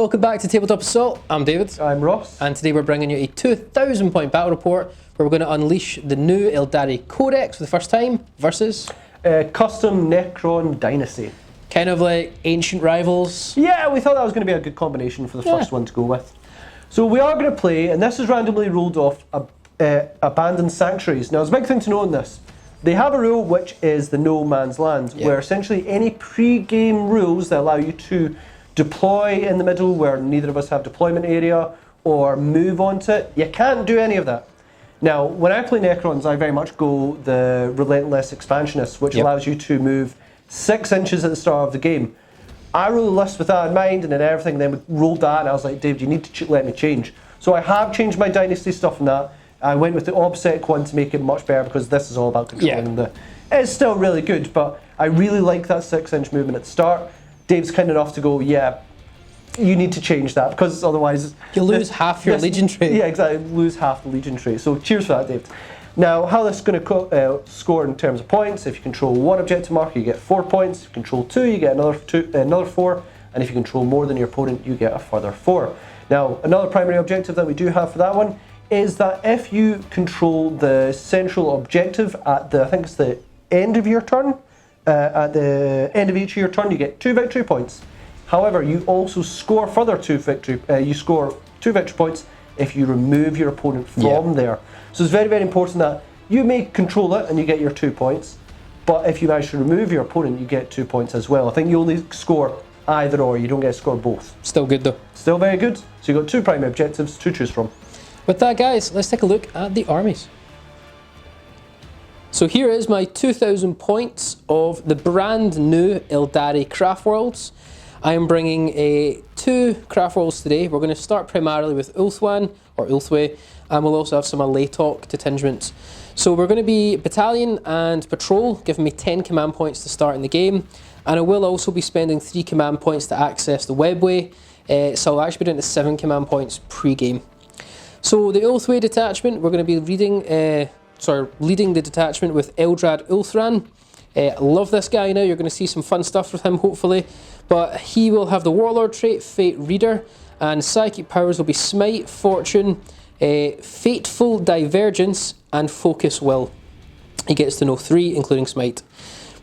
welcome back to Tabletop Assault. I'm David. I'm Ross. And today we're bringing you a 2,000 point battle report where we're going to unleash the new Eldari Codex for the first time versus... Custom Necron Dynasty. Kind of like ancient rivals. Yeah, we thought that was going to be a good combination for the first one to go with. So we are going to play, and this is randomly rolled off, Abandoned Sanctuaries. Now there's a big thing to know in this. They have a rule which is the No Man's Land, where essentially any pre-game rules that allow you to deploy in the middle where neither of us have deployment area or move onto it, you can't do any of that. Now, when I play Necrons, I very much go the Relentless Expansionist, which allows you to move 6 inches at the start of the game. I rolled a list with that in mind and then everything, and then we rolled that, and I was like, Dave, you need to let me change. So I have changed my Dynasty stuff and that. I went with the OBSEC one to make it much better because this is all about controlling the... It's still really good, but I really like that 6-inch movement at the start. Dave's kind enough to go, yeah, you need to change that because otherwise... You lose half your Legion trait. Yeah, exactly, lose half the Legion trait. So cheers for that, Dave. Now, how this is going to score in terms of points, if you control 1 objective marker, you get 4 points. If you control 2, you get another 4. And if you control more than your opponent, you get a further 4. Now, another primary objective that we do have for that one is that if you control the central objective at the, I think it's the end of your turn, at the end of each of your turn, you get 2 victory points. However, you also score further 2 victory. You score 2 victory points if you remove your opponent from there. So it's very, very important that you may control it and you get your 2 points, but if you manage to remove your opponent, you get 2 points as well. I think you only score either or, you don't get to score both. Still good though. Still very good. So you've got 2 primary objectives to choose from. With that, guys, let's take a look at the armies. So here is my 2,000 points of the brand new Eldari Craftworlds. I am bringing 2 Craftworlds today. We're going to start primarily with Ulthwe, and we'll also have some Laytok detingements. So we're going to be Battalion and Patrol, giving me 10 command points to start in the game, and I will also be spending 3 command points to access the Webway, so I'll actually be doing the 7 command points pre-game. So the Ulthwe detachment, we're going to be leading the detachment with Eldrad Ulthran. Love this guy now, you're going to see some fun stuff with him hopefully. But he will have the Warlord trait, Fate Reader, and psychic powers will be Smite, Fortune, Fateful Divergence, and Focus Will. He gets to know 3, including Smite.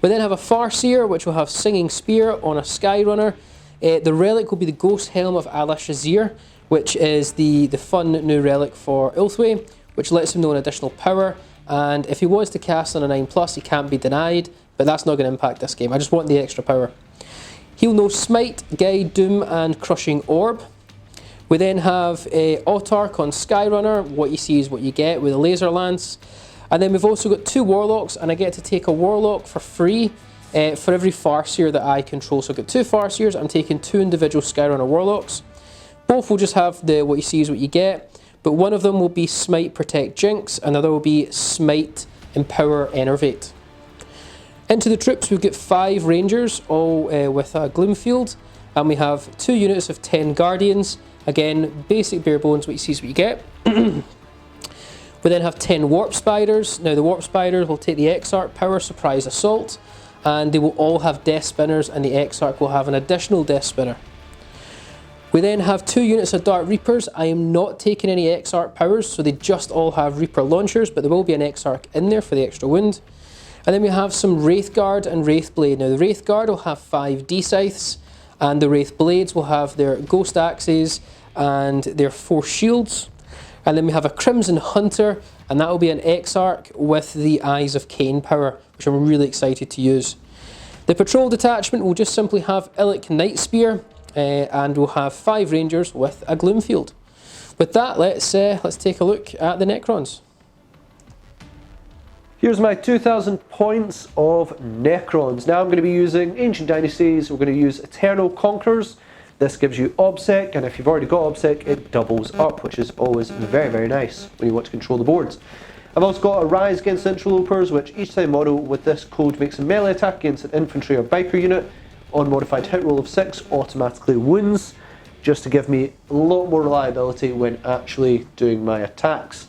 We then have a Farseer, which will have Singing Spear on a Skyrunner. The relic will be the Ghost Helm of Alashazir, which is the fun new relic for Ulthwe, which lets him know an additional power, and if he was to cast on a 9+, he can't be denied, but that's not going to impact this game. I just want the extra power. He'll know Smite, Guide, Doom, and Crushing Orb. We then have Autarch on Skyrunner. What you see is what you get with a Laser Lance. And then we've also got 2 Warlocks, and I get to take a Warlock for free for every Farseer that I control. So I've got 2 Farseers, I'm taking 2 individual Skyrunner Warlocks. Both will just have the what you see is what you get, but one of them will be Smite, Protect, Jinx, another will be Smite, Empower, Enervate. Into the troops we've got 5 Rangers, all with a Gloomfield, and we have 2 units of 10 Guardians, again basic bare bones, what you see is what you get. We then have 10 Warp Spiders. Now the Warp Spiders will take the Exarch power, Surprise Assault, and they will all have Death Spinners, and the Exarch will have an additional Death Spinner. We then have 2 units of Dark Reapers. I am not taking any Exarch powers, so they just all have Reaper launchers, but there will be an Exarch in there for the extra wound. And then we have some Wraith Guard and Wraith Blade. Now the Wraith Guard will have 5 D-Scythes, and the Wraith Blades will have their Ghost Axes and their Force Shields. And then we have a Crimson Hunter, and that will be an Exarch with the Eyes of Cain power, which I'm really excited to use. The Patrol detachment will just simply have Illic Night Spear, and we'll have 5 Rangers with a Gloomfield. With that, let's take a look at the Necrons. Here's my 2,000 points of Necrons. Now I'm going to be using Ancient Dynasties. We're going to use Eternal Conquerors. This gives you OBSEC, and if you've already got OBSEC, it doubles up, which is always very, very nice when you want to control the boards. I've also got a Rise against Interlopers, which each time model with this code makes a melee attack against an infantry or biker unit. Unmodified hit roll of 6 automatically wounds, just to give me a lot more reliability when actually doing my attacks.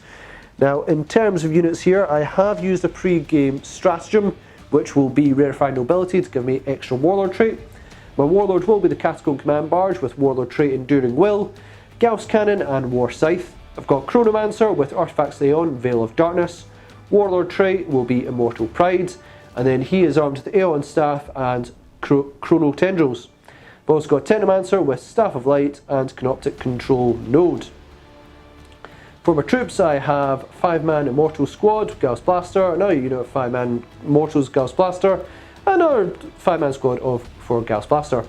Now, in terms of units here, I have used a pre-game stratagem, which will be Rarefied Nobility to give me extra Warlord trait. My Warlord will be the Catacomb Command Barge with Warlord trait Enduring Will, Gauss Cannon and War Scythe. I've got Chronomancer with Artifacts Aeon, Veil of Darkness. Warlord trait will be Immortal Pride, and then he is armed with Aeon Staff and Chrono Tendrils. I've also got Technomancer with Staff of Light and Canoptic Control Node. For my troops, I have 5-man Immortal Squad, Gauss Blaster, another unit of 5-man Mortals, Gauss Blaster, and another 5-man squad for Gauss Blaster.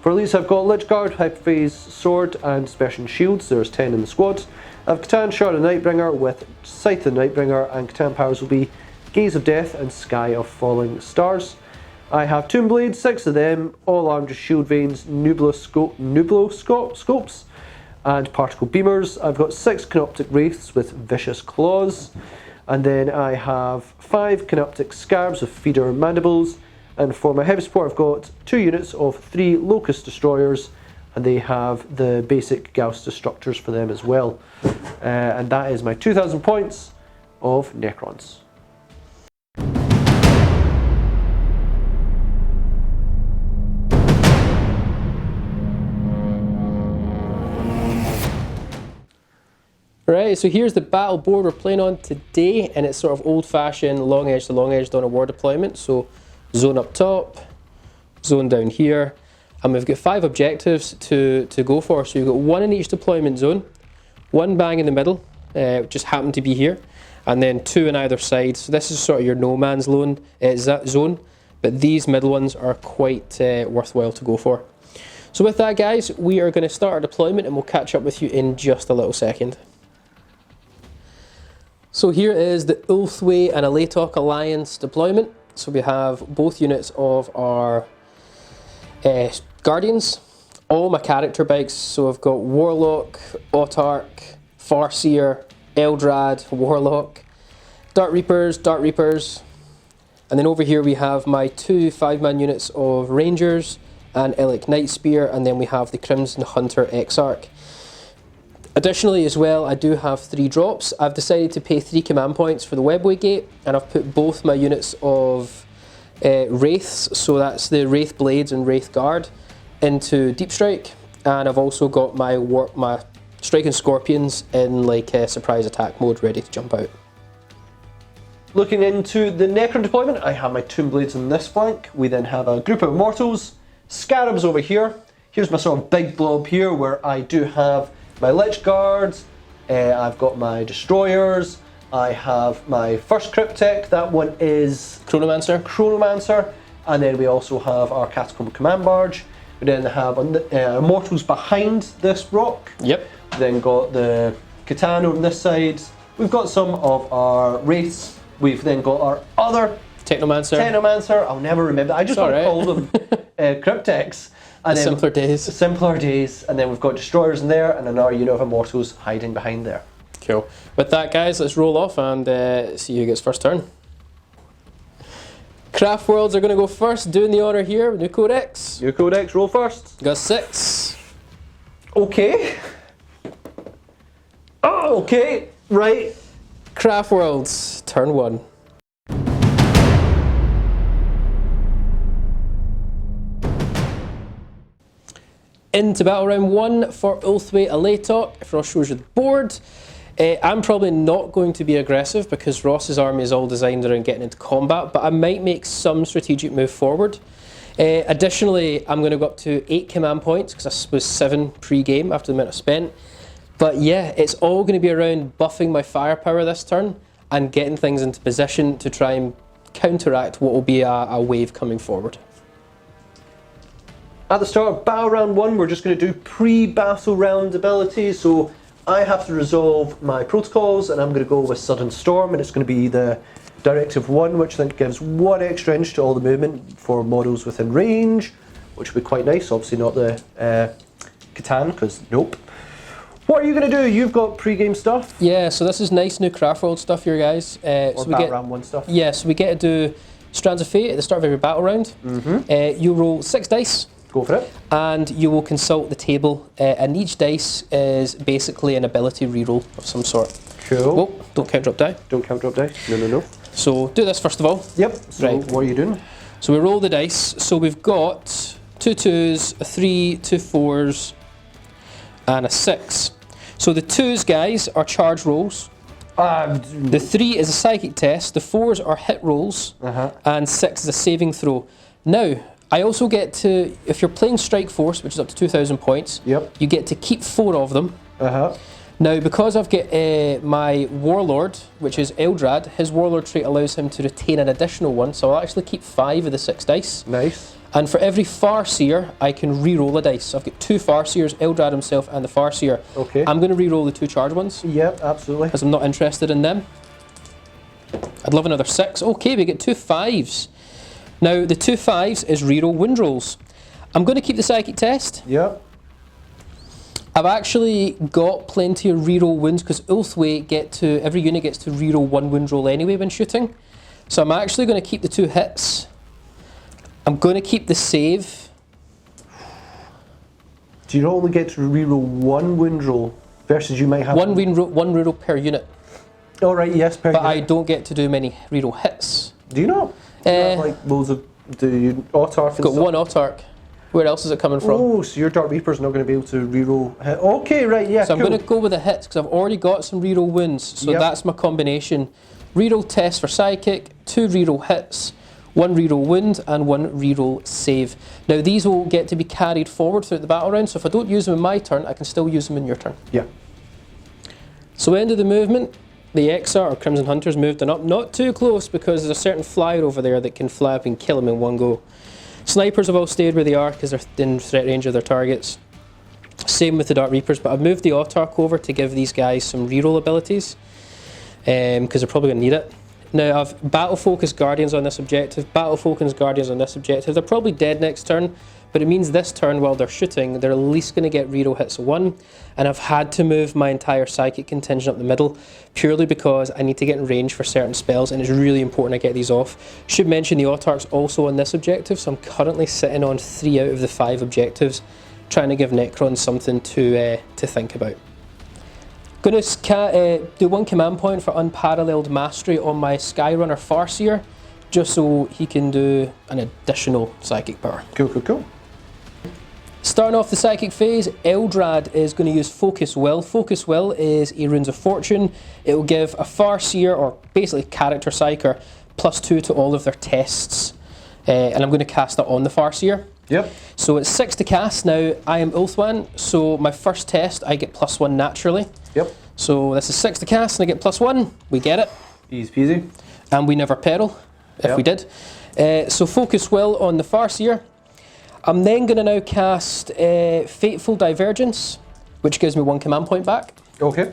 For elites, I've got Lich Guard, Hyperphase Sword, and Dispersion Shields. There's 10 in the squad. I have Catan Shard and Nightbringer with Scythe and Nightbringer, and Catan powers will be Gaze of Death and Sky of Falling Stars. I have Tomb Blades, 6 of them, all armed with Shield Veins, Nubloscopes, and Particle Beamers. I've got 6 Canoptic Wraiths with Vicious Claws, and then I have 5 Canoptic Scarabs with Feeder Mandibles, and for my heavy support I've got 2 units of 3 Locust Destroyers, and they have the basic Gauss Destructors for them as well. And that is my 2,000 points of Necrons. Right, so here's the battle board we're playing on today, and it's sort of old-fashioned, long edge to long edge on a war deployment. So zone up top, zone down here, and we've got 5 objectives to go for. So you've got 1 in each deployment zone, 1 bang in the middle, just happened to be here, and then 2 on either side. So this is sort of your no man's zone, but these middle ones are quite worthwhile to go for. So with that, guys, we are going to start our deployment, and we'll catch up with you in just a little second. So here is the Ulthwe and Aletok Alliance deployment. So we have both units of our Guardians, all my character bikes. So I've got Warlock, Autarch, Farseer, Eldrad, Warlock, Dark Reapers, and then over here we have my 2 5-man units of Rangers and Elec Nightspear, and then we have the Crimson Hunter Exarch. Additionally as well, I do have 3 drops. I've decided to pay 3 command points for the Webway Gate, and I've put both my units of Wraiths, so that's the Wraith Blades and Wraith Guard, into Deep Strike, and I've also got my Striking Scorpions in like surprise attack mode, ready to jump out. Looking into the Necron deployment, I have my Tomb Blades on this flank. We then have a group of Immortals, Scarabs over here. Here's my sort of big blob here where I do have my Lich Guards, I've got my Destroyers, I have my first Cryptek, that one is Chronomancer, and then we also have our Catacomb Command Barge. We then have Immortals behind this rock. Yep. We then got the Catan on this side. We've got some of our Wraiths. We've then got our other Technomancer. I'll never remember. I just want to call them Crypteks. And Simpler days, and then we've got Destroyers in there, and another unit of Immortals hiding behind there. Cool. With that, guys, let's roll off and see who gets first turn. Craftworlds are going to go first, doing the honour here. New Codex. New Codex, roll first. Got 6. Okay. Oh, okay. Right. Craftworlds, turn 1. Into battle round 1 for Ulthwe Aletok. If Ross shows you the board, I'm probably not going to be aggressive because Ross's army is all designed around getting into combat, but I might make some strategic move forward. Additionally, I'm going to go up to 8 command points because I was 7 pre-game after the amount I spent. But yeah, it's all going to be around buffing my firepower this turn and getting things into position to try and counteract what will be a wave coming forward. At the start of battle round 1, we're just going to do pre-battle round abilities. So I have to resolve my protocols, and I'm going to go with Sudden Storm, and it's going to be the Directive 1, which I think gives 1 extra inch to all the movement for models within range, which would be quite nice. Obviously not the Catan, because nope. What are you going to do? You've got pre-game stuff. Yeah, so this is nice new Craftworld stuff here, guys. Or so battle round 1 stuff. Yeah, so we get to do Strands of Fate at the start of every battle round. You roll 6 dice. Go for it. And you will consult the table, and each dice is basically an ability reroll of some sort. Cool. Whoa, don't count drop die. Don't count drop die. No. So do this first of all. Yep. So right. What are you doing? So we roll the dice. So we've got 2 2s, a 3, 2 4s, and a 6. So the 2s, guys, are charge rolls. The 3 is a psychic test, the 4s are hit rolls, and 6 is a saving throw. Now, I also get to, if you're playing Strike Force, which is up to 2,000 points, you get to keep 4 of them. Now, because I've got my Warlord, which is Eldrad, his Warlord trait allows him to retain an additional 1, so I'll actually keep 5 of the 6 dice. Nice. And for every Farseer, I can re-roll a dice. So I've got 2 Farseers, Eldrad himself and the Farseer. Okay. I'm going to re-roll the 2 charge ones. Yep, absolutely. Because I'm not interested in them. I'd love another 6. Okay, we get 2 5s. Now, the 2 5s is re-roll wind rolls. I'm going to keep the psychic test. Yep. I've actually got plenty of re-roll winds because Ulthwe every unit gets to re-roll 1 wind roll anyway when shooting. So I'm actually going to keep the 2 hits. I'm going to keep the save. Do you only get to reroll 1 wind roll versus you might have one reroll per unit. Oh right, yes, per but unit. I don't get to do many reroll hits. Do you not? Do you have, like loads of autark and got stuff? 1 autark. Where else is it coming from? Oh, so your Dark Reaper's not going to be able to reroll hit. Okay, right, yeah. So cool. I'm going to go with the hits because I've already got some reroll wounds. So that's my combination. Reroll test for psychic, 2 reroll hits, 1 reroll wound, and 1 reroll save. Now these will get to be carried forward throughout the battle round, so if I don't use them in my turn, I can still use them in your turn. Yeah. So end of the movement, the Exar or Crimson Hunters moved on up, not too close because there's a certain flyer over there that can fly up and kill them in one go. Snipers have all stayed where they are because they're in threat range of their targets. Same with the Dark Reapers, but I've moved the Autark over to give these guys some reroll abilities because they're probably going to need it. Now I've Battle Focus Guardians on this objective, Battle Focus Guardians on this objective. They're probably dead next turn, but it means this turn while they're shooting, they're at least going to get reroll hits of 1. And I've had to move my entire Psychic contingent up the middle purely because I need to get in range for certain spells and it's really important I get these off. Should mention the Autark's also on this objective, so I'm currently sitting on 3 out of the 5 objectives, trying to give Necrons something to think about. Going to do 1 command point for Unparalleled Mastery on my Skyrunner Farseer, just so he can do an additional Psychic power. Cool, cool, cool. Starting off the Psychic phase, Eldrad is going to use Focus Will. Focus Will is a Runes of Fortune. It will give a Farseer, or basically character Psyker, +2 to all of their tests. And I'm going to cast that on the Farseer. Yep. So it's 6 to cast. Now, I am Ulthwe, so my first test I get +1 naturally. Yep. So this is 6 to cast and I get +1. We get it. Easy peasy. And we never peril, if we did. So Focus Will on the Farseer. I'm then going to now cast Fateful Divergence, which gives me 1 command point back. Okay.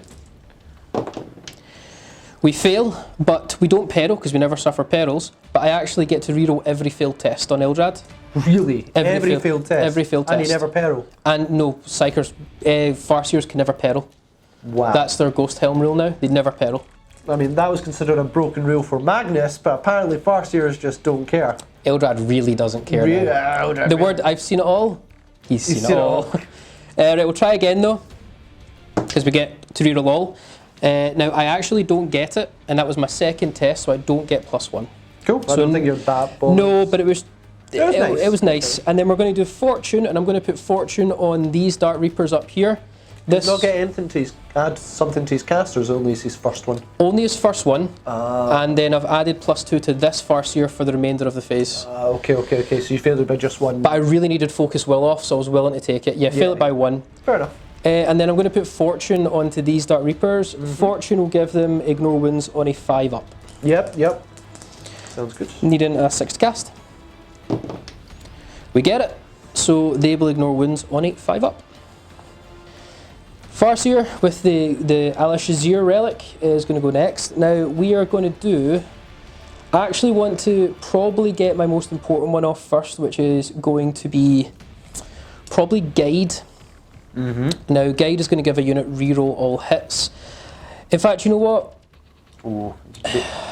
We fail, but we don't peril because we never suffer perils. But I actually get to reroll every failed test on Eldrad. Really? Every failed test? Every failed test. And you never peril? And no, Psychers, Farseers can never peril. Wow. That's their Ghost Helm rule now. They'd never peril. I mean, that was considered a broken rule for Magnus, but apparently Farseers just don't care. Eldrad really doesn't care. Really? Now. The word "I've seen it all," he's seen it all. Right, we'll try again though, because we get to reroll all. Now I actually don't get it, and that was my second test, so I don't get +1. Cool. So I don't think you're that bold. No, but it was nice. It was nice. And then we're going to do Fortune, and I'm going to put Fortune on these Dark Reapers up here. Does not get anything to add something to his casters, only his first one? Only his first one, and then I've added +2 to this Farseer for the remainder of the phase. Okay, so you failed it by just 1. But I really needed Focus Will off, so I was willing to take it. Yeah, fail it by 1. Fair enough. And then I'm going to put Fortune onto these Dark Reapers. Fortune will give them Ignore Wounds on a 5-up. Yep. Sounds good. Needing a 6 to cast. We get it. So they will Ignore Wounds on a 5-up. Farseer with the Al-Shazir relic is going to go next. Now we are going to do, I actually want to probably get my most important one off first, which is going to be probably Guide. Now Guide is going to give a unit reroll all hits. In fact, you know what?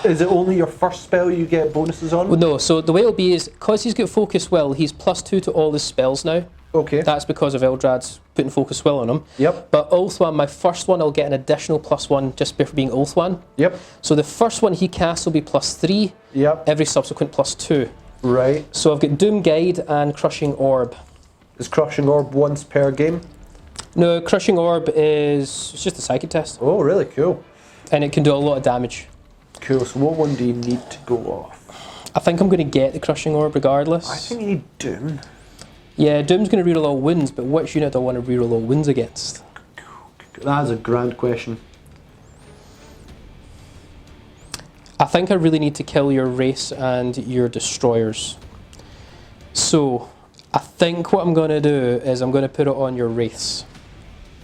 Is it only your first spell you get bonuses on? Well, no, so the way it'll be is, because he's got Focus Will, he's +2 to all his spells now. Okay. That's because of Eldrad's putting Focus Will on him. Yep. But Ulthwe, my first one, I'll get an additional +1 just for being Ulthwe. Yep. So the first one he casts will be +3. Yep. Every subsequent +2. Right. So I've got Doom Guide and Crushing Orb. Is Crushing Orb once per game? No, Crushing Orb is it's just a psychic test. Oh, really? Cool. And it can do a lot of damage. Cool, so what one do you need to go off? I think I'm going to get the Crushing Orb regardless. I think you need Doom. Yeah, Doom's going to reroll all wounds, but which unit do I want to reroll all wounds against? That is a grand question. I think I really need to kill your Wraiths and your Destroyers. So, I think what I'm going to do is I'm going to put it on your Wraiths.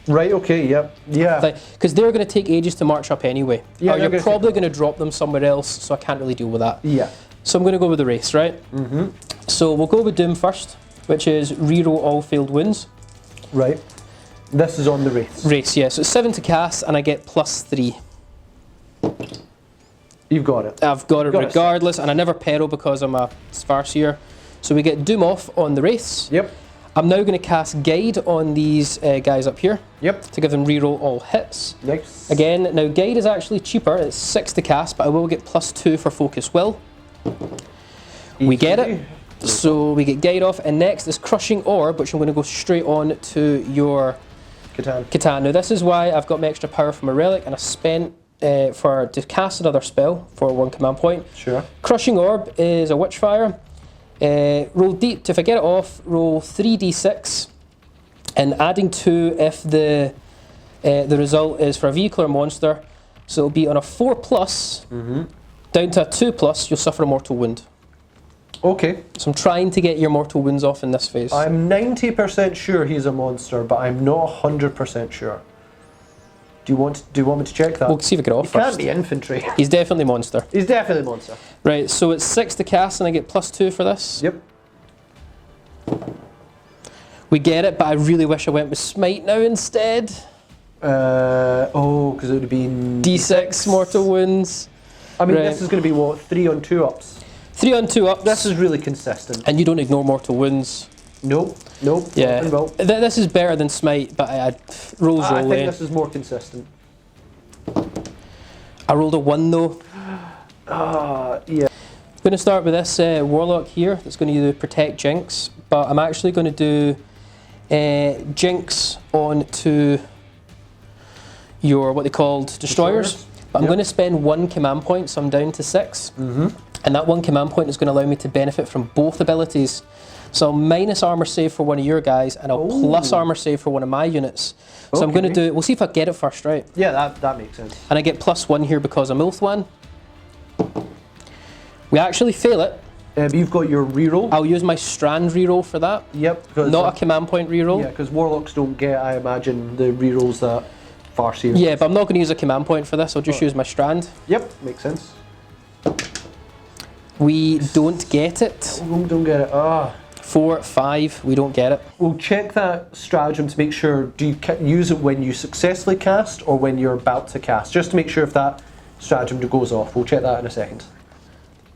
Right, okay, yep. Yeah. Because they're going to take ages to march up anyway. Yeah, Or you're probably going to drop them somewhere else, so I can't really deal with that. Yeah. So I'm going to go with the Wraiths, right? Mm-hmm. So we'll go with Doom first, which is reroll all failed wounds. Right. This is on the Wraiths. Wraiths, yeah. So it's 7 to cast, and I get +3. You've got it. I've got it Got it. regardless, and I never peril because I'm a Farseer. So we get Doom off on the Wraiths. Yep. I'm now going to cast Guide on these guys up here. Yep. To give them reroll all hits. Nice. Again, now Guide is actually cheaper. It's 6 to cast, but I will get +2 for Focus Will. We get it. So we get Guide off, and next is Crushing Orb, which I'm going to go straight on to your Catan. Now this is why I've got my extra power from a relic, and I spent to cast another spell for 1 command point. Sure. Crushing Orb is a Witchfire. Roll if I get it off, roll 3d6, and adding 2 if the result is for a vehicle or monster. So it'll be on a 4+, down to a 2+, you'll suffer a mortal wound. Okay. So I'm trying to get your mortal wounds off in this phase. I'm 90% sure he's a monster, but I'm not 100% sure. Do you want me to check that? We'll see if I get it off He can't first. be infantry. He's definitely monster. He's definitely monster. Right, so it's 6 to cast and I get +2 for this. Yep. We get it, but I really wish I went with Smite now instead. Because it would have been D6 mortal wounds. I mean, Right. this is going to be what, 3 on 2 ups. 3 on 2 ups. This is really consistent. And you don't ignore mortal wounds. Nope. Yeah. Well, This is better than Smite, but I rolls I roll. think this is more consistent. I rolled a 1 though. Yeah. I'm going to start with this Warlock here that's going to do Protect Jinx, but I'm actually going to do Jinx onto your what they called Destroyers. But I'm going to spend 1 command point, so I'm down to 6. And that 1 command point is going to allow me to benefit from both abilities. So I'll minus armor save for one of your guys, and I'll plus armor save for one of my units. So I'm going to do, we'll see if I get it first, right? Yeah, that makes sense. And I get +1 here because I'm Ulthwe. We actually fail it. But you've got your reroll. I'll use my Strand reroll for that. Yep. Not a command point reroll. Yeah, because Warlocks don't get, I imagine, the rerolls that Farseer. Yeah, but I'm not going to use a command point for this. I'll just use my Strand. Yep, makes sense. We don't get it. Don't get it. 4, 5, we don't get it. We'll check that stratagem to make sure, do you use it when you successfully cast or when you're about to cast? Just to make sure if that stratagem goes off. We'll check that in a second.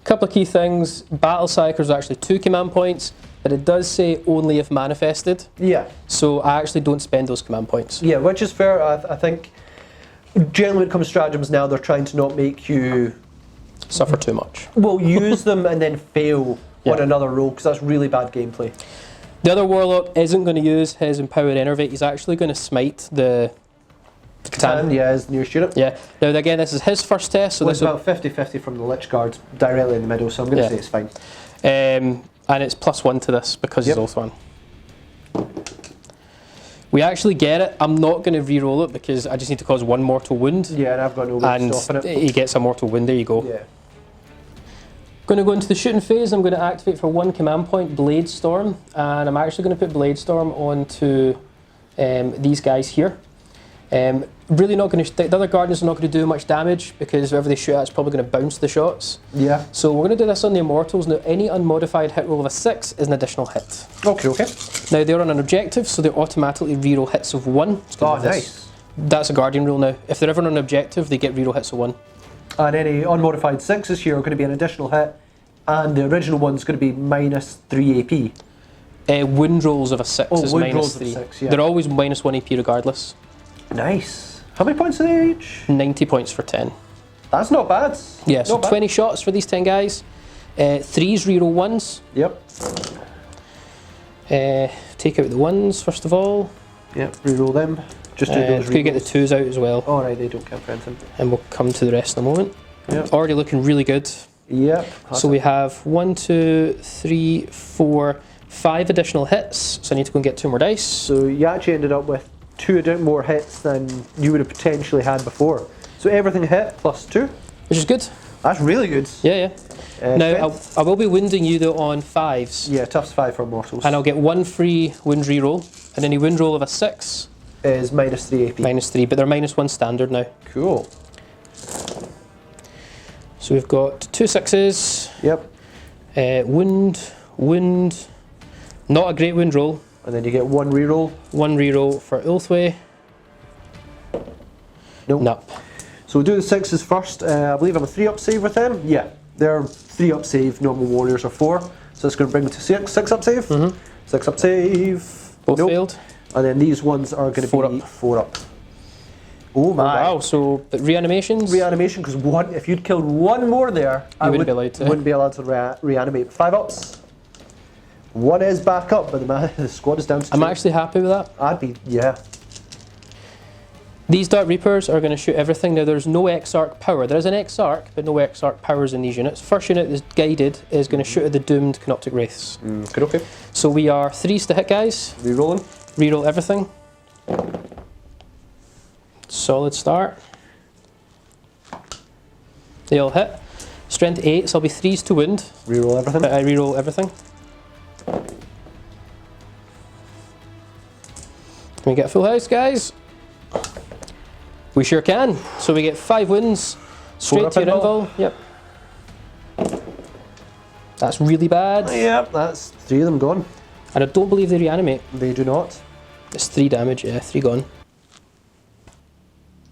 Couple of key things. Battle Psyker is actually 2 command points, but it does say only if manifested. Yeah. So I actually don't spend those command points. Yeah, which is fair. I think generally when it comes to stratagems now, they're trying to not make you Suffer too much. well use them and then fail on another roll, because that's really bad gameplay. The other Warlock isn't going to use his Empowered Enervate. He's actually going to smite the Catan. Yeah, his nearest unit. Yeah. Now again, this is his first test, so Well, this it's will, about 50-50 from the Lich Guards directly in the middle, so I'm going to say it's fine. and it's +1 to this because he's also one. We actually get it. I'm not going to re-roll it because I just need to cause 1 mortal wound. Yeah, and I've got no way of stopping it. He gets a mortal wound. There you go. Yeah. Going to go into the shooting phase. I'm going to activate for 1 command point, Blade Storm, and I'm actually going to put Blade Storm onto these guys here. Really not going to. The other Guardians are not going to do much damage because whoever they shoot at is probably going to bounce the shots. Yeah. So we're going to do this on the Immortals. Now, any unmodified hit roll of a 6 is an additional hit. Okay. Now they're on an objective, so they automatically reroll hits of 1. Oh, nice. That's a Guardian rule now. If they're ever on an objective, they get reroll hits of 1. And any unmodified 6s here are going to be an additional hit, and the original one's going to be -3 AP. Wound rolls of a 6 is wound rolls of -3. 6, yeah. They're always -1 AP regardless. Nice. How many points are they each? 90 points for 10. That's not bad. Yeah, so Not bad. 20 shots for these 10 guys. Threes reroll ones. Yep. Take out the ones first of all. Yep, reroll them. Just do those could get the twos out as well. Alright, they don't count for anything. And we'll come to the rest in a moment. Yep. Already looking really good. Yep. So we have 1, 2, 3, 4, 5 additional hits. So I need to go and get 2 more dice. So you actually ended up with 2 more hits than you would have potentially had before. So everything hit plus 2. Which is good. That's really good. Yeah. Now, I will be wounding you though on 5s. Yeah, tough's 5 for mortals. And I'll get 1 free wound reroll. And any wound roll of a 6 is minus 3 AP. Minus 3, but they're minus 1 standard now. Cool. So we've got 2 6s. Yep. Wound. Not a great wound roll. And then you get 1 reroll. 1 reroll for Ulthwe. Nope. So we'll do the 6s first. I believe I'm a 3-up save with them. Yeah, they're 3-up save. Normal warriors are 4. So it's going to bring me to 6-up save. 6-up save. Both failed. And then these ones are going to be 4-up. Oh my! Wow. So but reanimations. Reanimation, because if you'd killed 1 more there, I wouldn't be allowed to reanimate. 5-ups. 1 is back up, but the squad is down to 2. I'm actually happy with that. I'd be, yeah. These Dark Reapers are going to shoot everything. Now there's no Exarch power. There is an Exarch, but no Exarch powers in these units. First unit is guided is going to shoot at the doomed Canoptic Wraiths. Good, okay. So we are 3s to hit, guys. Rerolling. Reroll everything. Solid start. They all hit. Strength 8, so I'll be 3s to wound. Reroll everything. But I reroll everything. Can we get a full house, guys? We sure can. So we get 5 wins straight to your invul. Yep. That's really bad. Yep, that's 3 of them gone. And I don't believe they reanimate. They do not. It's 3 damage, yeah, 3 gone.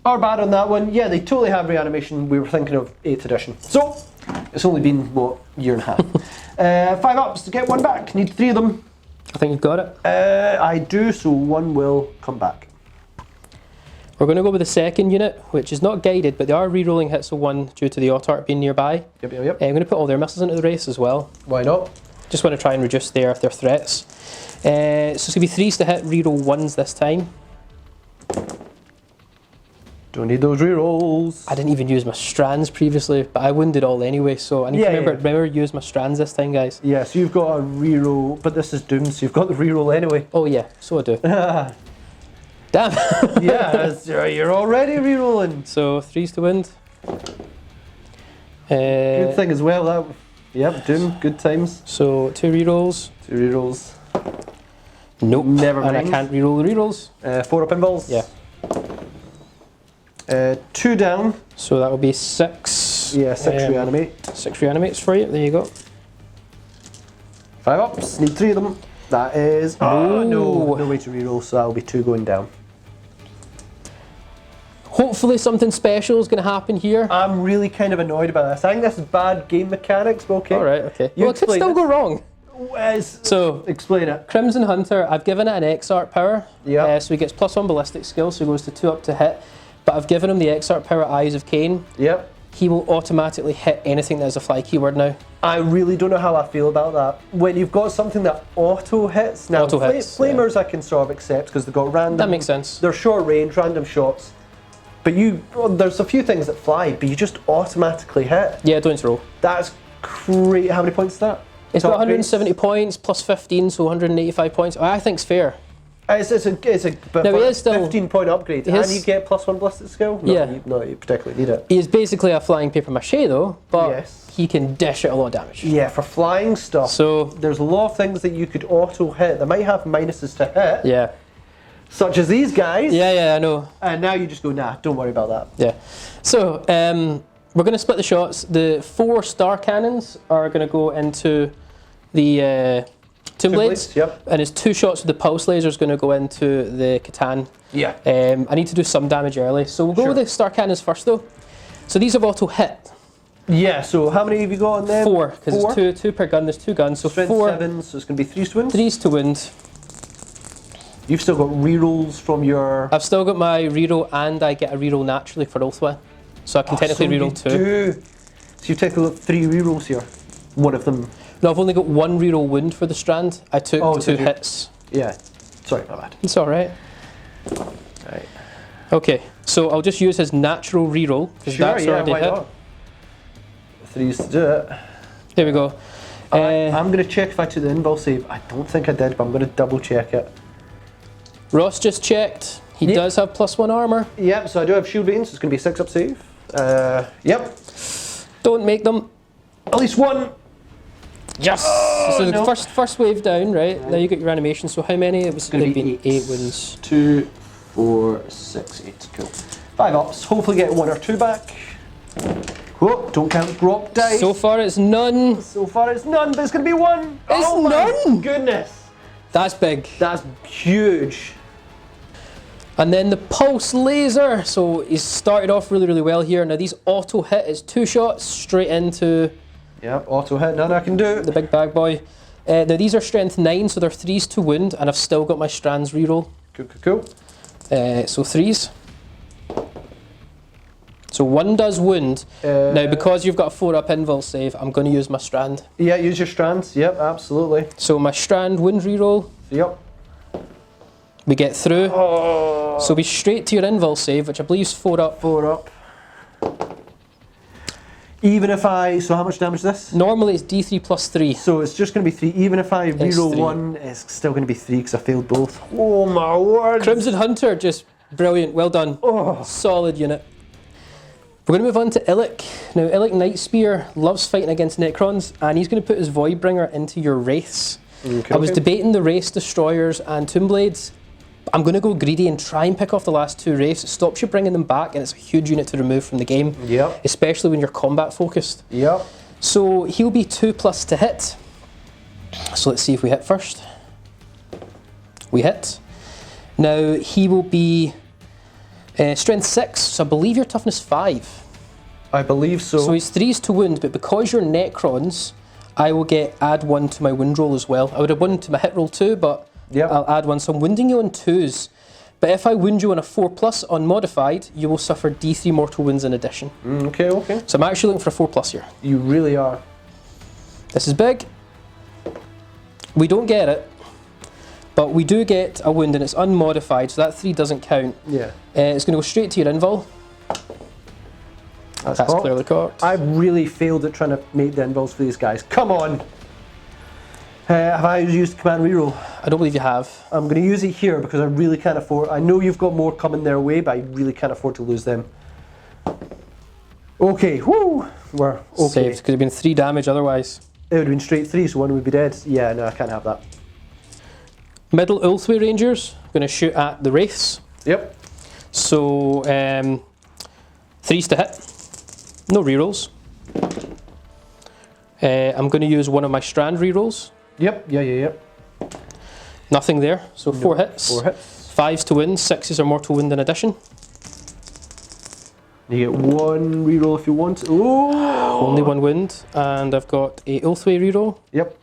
Our bad on that one. Yeah, they totally have reanimation. We were thinking of 8th edition. So, it's only been, what, a year and a half. 5-ups to get 1 back. Need 3 of them. I think you've got it. I do, so 1 will come back. We're going to go with the second unit, which is not guided, but they are re-rolling hits of 1 due to the Autarch being nearby. Yep. I'm going to put all their missiles into the race as well. Why not? Just want to try and reduce their threats. So it's going to be 3s to hit, re-roll 1s this time. Don't need those rerolls. I didn't even use my Strands previously, but I wounded all anyway, so I need to remember to use my Strands this time, guys. Yeah, so you've got a reroll, but this is doomed, so you've got the reroll anyway. Oh yeah, so I do. Damn. Yeah, you're already rerolling. So 3s to wound. Good thing as well. That. Yep, doom. Good times. So 2 rerolls. 2 rerolls. Nope. Never mind. And I can't reroll the rerolls. 4-up invuls. Yeah. 2 down. So that will be 6. Yeah, 6 reanimate. 6 reanimates for you. There you go. 5-ups. Need 3 of them. That is. Oh no way to reroll. So that will be 2 going down. Hopefully something special is going to happen here. I'm really kind of annoyed about this. I think this is bad game mechanics, but okay. Alright, okay. Well, it could still go wrong. So, explain it. Crimson Hunter, I've given it an Exarch power. Yeah. So he gets +1 ballistic skill, so he goes to 2-up to hit. But I've given him the Exarch power Eyes of Cain. Yep. He will automatically hit anything that has a fly keyword now. I really don't know how I feel about that. When you've got something that auto hits, now flamers I can sort of accept because they've got random. That makes sense. They're short range, random shots. But there's a few things that fly, but you just automatically hit. Yeah, don't throw. That's great. How many points is that? It's got 170 points plus 15, so 185 points. I think it's fair. It's a but now, for he is still 15-point upgrade, and you get +1 ballistic skill. No, you particularly need it. He is basically a flying paper mache though, but he can dish out a lot of damage. Yeah, for flying stuff. So there's a lot of things that you could auto hit. They might have minuses to hit. Yeah. Such as these guys. Yeah, I know. And now you just go, nah, don't worry about that. Yeah. So we're going to split the shots. The 4 star cannons are going to go into the Tomb Blades. Yep. And his 2 shots with the pulse laser is going to go into the Catan. Yeah. I need to do some damage early, so we'll go with the star cannons first though. So these have auto hit. Yeah. So how many have you got on them? 4, because it's 2 per gun. There's 2 guns, so Strength 4. 7, so it's going to be 3s to wound. 3s to wound. You've still got rerolls from your. I've still got my reroll, and I get a reroll naturally for Ulthwe, so I can technically reroll 2. So you've technically got 3 rerolls here. one of them. No, I've only got one reroll wound for the Strand. I took 2 hits. Yeah. Sorry, my bad. It's alright. Right. Okay, so I'll just use his natural reroll, because that's already hit. Not? 3s to do it. There we go. I'm going to check if I took the invul save. I don't think I did, but I'm going to double check it. Ross just checked. He does have +1 armour. Yep, so I do have shield rating, so it's going to be a 6-up save. Yep. Don't make them. At least one. Yes! So the first wave down, right? Now you got your animation. So how many? It was going to be 8 wins. 2, 4, 6, 8. Cool. 5 ups. Hopefully get 1 or 2 back. Whoop, don't count drop dice. So far it's none. So far it's none, but it's going to be 1. It's none! Goodness. That's big. That's huge. And then the pulse laser. So he's started off really, really well here. Now these auto hit is 2 shots straight into. Yep, auto hit, none I can do. The big bag boy. Now these are strength 9, so they're 3s to wound, and I've still got my Strands reroll. Cool. So 3s. So 1 does wound. Now because you've got a 4-up invul save, I'm going to use my Strand. Yeah, use your Strands. Yep, absolutely. So my Strand wound reroll. Yep. We get through. Oh. So we straight to your invul save, which I believe is 4-up. 4-up. Even if so how much damage is this? Normally it's D3 plus 3. So it's just going to be 3. Even if I reroll 1, it's still going to be 3 because I failed both. Oh my word! Crimson Hunter, just brilliant. Well done. Oh. Solid unit. We're going to move on to Illic. Now Illic Nightspear loves fighting against Necrons, and he's going to put his Voidbringer into your Wraiths. Okay, I was debating the Wraiths, Destroyers and Tombblades. I'm going to go greedy and try and pick off the last 2 Wraiths. It stops you bringing them back, and it's a huge unit to remove from the game. Yep. Especially when you're combat focused. Yep. So he'll be 2+ to hit. So let's see if we hit first. We hit. Now he will be strength 6, so I believe your toughness 5. I believe so. So he's 3s to wound, but because you're Necrons, I will add 1 to my wound roll as well. I would have 1 to my hit roll too, but I'll add 1. So I'm wounding you on 2s. But if I wound you on a 4+ unmodified, you will suffer D3 mortal wounds in addition. Okay. So I'm actually looking for a 4+ here. You really are. This is big. We don't get it, but we do get a wound, and it's unmodified, so that 3 doesn't count. Yeah. It's going to go straight to your invul. That's clearly cocked. I really failed at trying to make the invuls for these guys. Come on! Have I used command reroll? I don't believe you have. I'm going to use it here because I really can't afford. I know you've got more coming their way, but I really can't afford to lose them. Okay, whoo! We're okay. Saved. Could have been 3 damage otherwise. It would have been straight 3, so 1 would be dead. Yeah, no, I can't have that. Middle Ulthwe Rangers, going to shoot at the Wraiths. Yep. So, 3s to hit. No rerolls. I'm going to use 1 of my Strand rerolls. Yep. Yeah. Nothing there, so 4 hits. 4 hits. 5s to win, 6s are mortal wound in addition. You get 1 reroll if you want. Ooh! Only 1 wound, and I've got a Ulthwe reroll. Yep.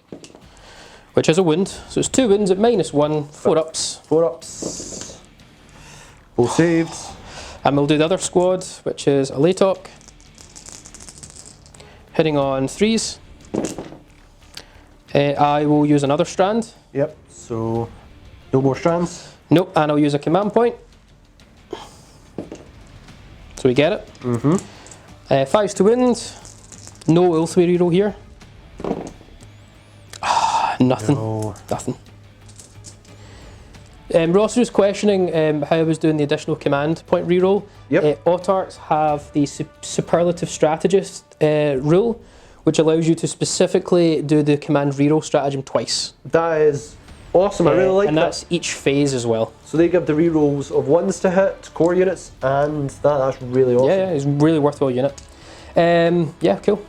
Which is a wound, so it's 2 wounds at -1, 4 ups. 4 ups. All saved. And we'll do the other squad, which is a Laytok. Hitting on 3s. I will use another Strand. Yep, so no more Strands. Nope, and I'll use a command point. So we get it. 5s to wound. No Ulthwe reroll here. Nothing. No. Nothing. Ross was questioning how I was doing the additional command point reroll. Yep. Autarchs have the Superlative Strategist rule, which allows you to specifically do the command reroll stratagem twice. That is awesome, I really like that. And that's each phase as well. So they give the rerolls of 1s to hit, core units, and that's really awesome. Yeah, it's a really worthwhile unit. Yeah, cool.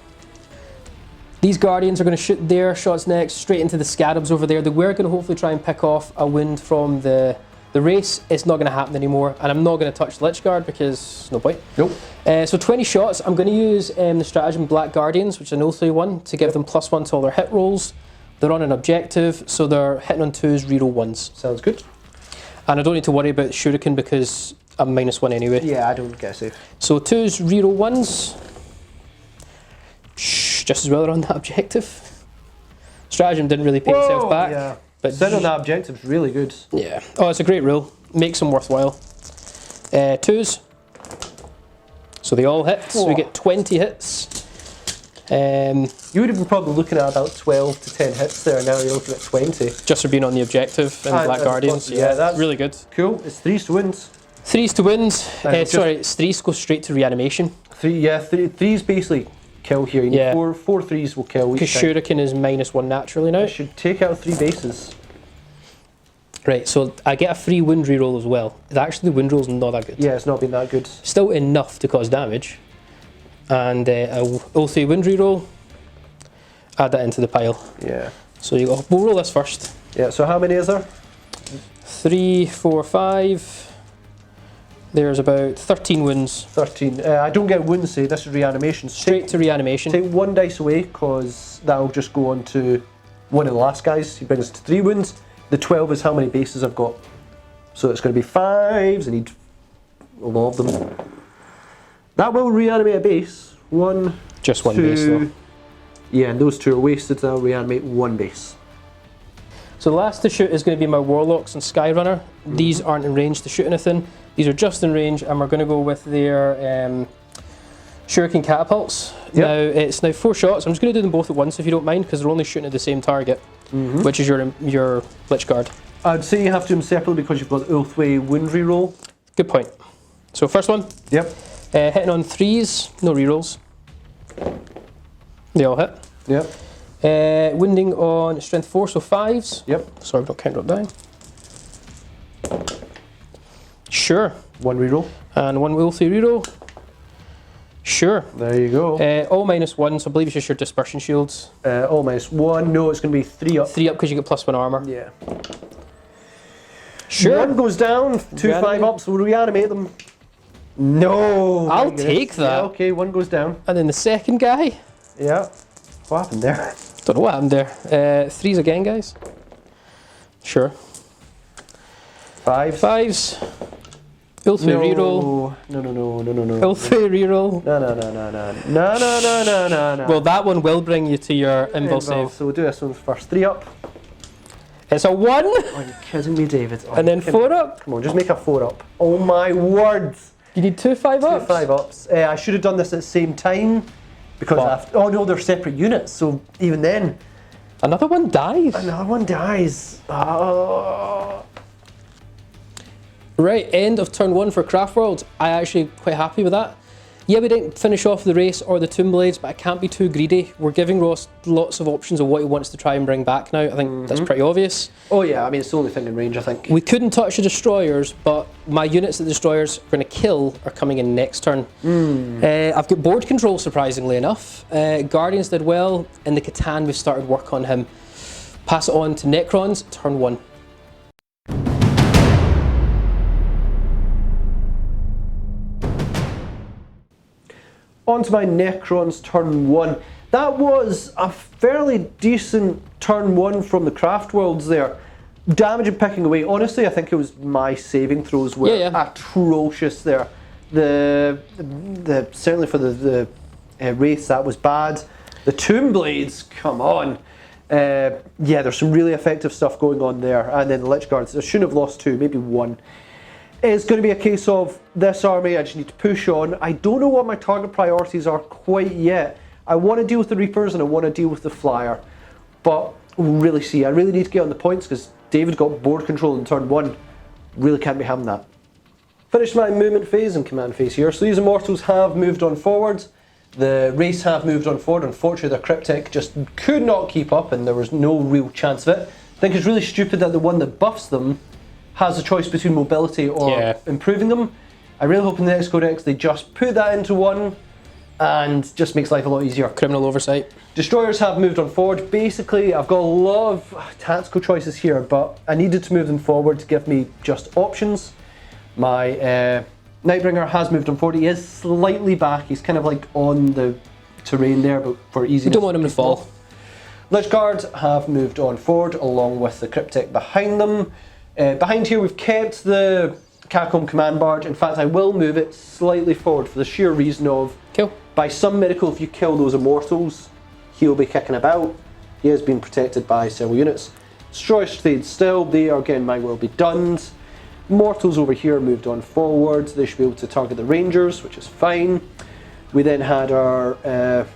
These Guardians are going to shoot their shots next straight into the Scarabs over there. They were going to hopefully try and pick off a wound from the race. It's not going to happen anymore, and I'm not going to touch Lich Guard because no point. Nope. So 20 shots. I'm going to use the stratagem Black Guardians, which is an Ulthwe one, to give them +1 to all their hit rolls. They're on an objective, so they're hitting on 2s, reroll 1s. Sounds good. And I don't need to worry about Shuriken because I'm -1 anyway. Yeah, I don't get a save. So 2s, reroll 1s. just as well they're on that objective. Stratagem didn't really pay itself back. Yeah. But Sitting on that objective's really good. Yeah. Oh, it's a great rule. Makes them worthwhile. 2s. So they all hit. So we get 20 hits. You would have been probably looking at about 12 to 10 hits there, now you're looking at 20. Just for being on the objective and Black Guardians. Yeah, that's really good. Cool. It's 3s to wins. 3s to wins. Sorry, it's 3s go straight to reanimation. 3s basically kill here. You need four 3s will kill each time. Because Shuriken is -1 naturally now. I should take out 3 bases. Right, so I get a free wind reroll as well. Actually, the wind roll's not that good. Yeah, it's not been that good. Still enough to cause damage. And a Ulthwe wind reroll. Add that into the pile. Yeah. So we'll roll this first. Yeah, so how many is there? 3, 4, 5. There's about 13 wounds. 13. I don't get wounds, say, this is reanimation. So Straight to reanimation. Take 1 dice away, because that'll just go on to one of the last guys. He brings us to 3 wounds. The 12 is how many bases I've got. So it's going to be 5s. I need a lot of them. That will reanimate a base. 1, just 1 2, base though. Yeah, and those 2 are wasted, so I'll reanimate 1 base. So the last to shoot is going to be my Warlocks and Skyrunner. These aren't in range to shoot anything. These are just in range, and we're going to go with their Shuriken catapults. Yep. Now it's now 4 shots. I'm just going to do them both at once if you don't mind, because they're only shooting at the same target, which is your Lich Guard. I'd say you have to do them separately because you've got Ulthwe wind reroll. Good point. So first one. Yep. Hitting on 3s, no rerolls. They all hit. Yep. Winding on strength 4, so 5s. Yep. Sorry, we don't count drop down. Sure. 1 reroll. And 1 Ulthwe reroll. Sure. There you go. All -1, so I believe it's just your dispersion shields. All -1. No, it's going to be 3 up. 3 up because you get +1 armour. Yeah. Sure. 1 goes down, 2 5-ups, we'll reanimate them. No! I'll take that. Yeah, okay, 1 goes down. And then the second guy. Yeah. What happened there? Don't know what happened there. 3s again, guys. Sure. 5. 5s. Ulthwe reroll. No. Ulthwe reroll. No. Well, that one will bring you to your invul save. So we'll do this one first. 3 up. It's a 1. Oh, you're kidding me, David. Oh, and then 4 up. Come on, just make a 4 up. Oh my word. You need 2 5-ups. 2 5-ups. I should have done this at the same time. Because oh no, they're separate units, so even then. Another one dies. Another one dies. Oh. Right, end of turn 1 for Craftworlds. I'm actually quite happy with that. Yeah, we didn't finish off the Wraiths or the Tomb Blades, but I can't be too greedy. We're giving Ross lots of options of what he wants to try and bring back now. I think that's pretty obvious. Oh yeah, I mean, it's the only thing in range, I think. We couldn't touch the Destroyers, but my units that the Destroyers are going to kill are coming in next turn. I've got board control, surprisingly enough. Guardians did well, and the Catan, we've started work on him. Pass it on to Necrons, turn 1. On to my Necrons turn 1. That was a fairly decent turn 1 from the Craftworlds there. Damage and picking away. Honestly, I think it was my saving throws were atrocious there. Certainly for the Wraiths, that was bad. The Tomb Blades, come on. Yeah, there's some really effective stuff going on there. And then the Lich Guards, I shouldn't have lost 2, maybe 1. It's going to be a case of this army, I just need to push on. I don't know what my target priorities are quite yet. I want to deal with the Reapers and I want to deal with the Flyer. But we'll really see. I really need to get on the points because David got board control in turn 1. Really can't be having that. Finished my movement phase and command phase here. So these Immortals have moved on forward. The Wraiths have moved on forward. Unfortunately, their Cryptic just could not keep up and there was no real chance of it. I think it's really stupid that the one that buffs them has a choice between mobility or improving them. I really hope in the next codex they just put that into 1 and just makes life a lot easier. Criminal oversight. Destroyers have moved on forward. Basically, I've got a lot of tactical choices here, but I needed to move them forward to give me just options. My Nightbringer has moved on forward. He is slightly back. He's kind of like on the terrain there, but for easiness. You don't want him to fall. Lich Guard have moved on forward along with the Cryptic behind them. Behind here we've kept the Catacomb Command Barge. In fact, I will move it slightly forward for the sheer reason of, by some miracle, if you kill those Immortals, He'll be kicking about. He has been protected by several units. Destroyer stayed still. They are getting might well be done. Mortals over here moved on forward. They should be able to target the Rangers, which is fine. We then had our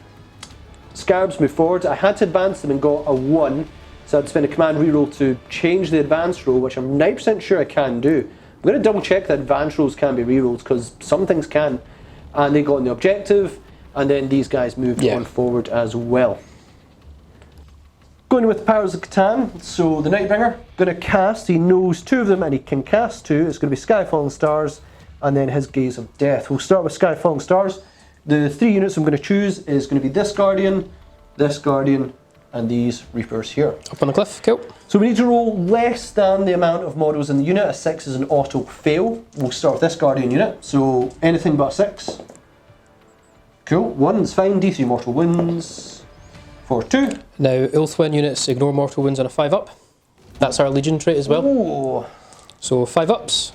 Scarabs move forward. I had to advance them and got a 1. So I had to spend a command reroll to change the advance roll, which I'm 90% sure I can do. I'm going to double check that advance rolls can be rerolled, because some things can. And they got on the objective, and then these guys moved on forward as well. Going with the powers of Catan, so the Nightbringer, going to cast, he knows 2 of them and he can cast 2. It's going to be Skyfalling Stars and then his Gaze of Death. We'll start with Skyfalling Stars. The 3 units I'm going to choose is going to be this Guardian, and these Reapers here. Up on the cliff, cool. So we need to roll less than the amount of models in the unit. A 6 is an auto fail. We'll start with this Guardian unit, so anything but a 6. Cool, 1 is fine, D3 mortal wins. For 2. Now, Ulthwe units ignore mortal wounds on a 5-up. That's our Legion trait as well. Ooh. So 5-ups.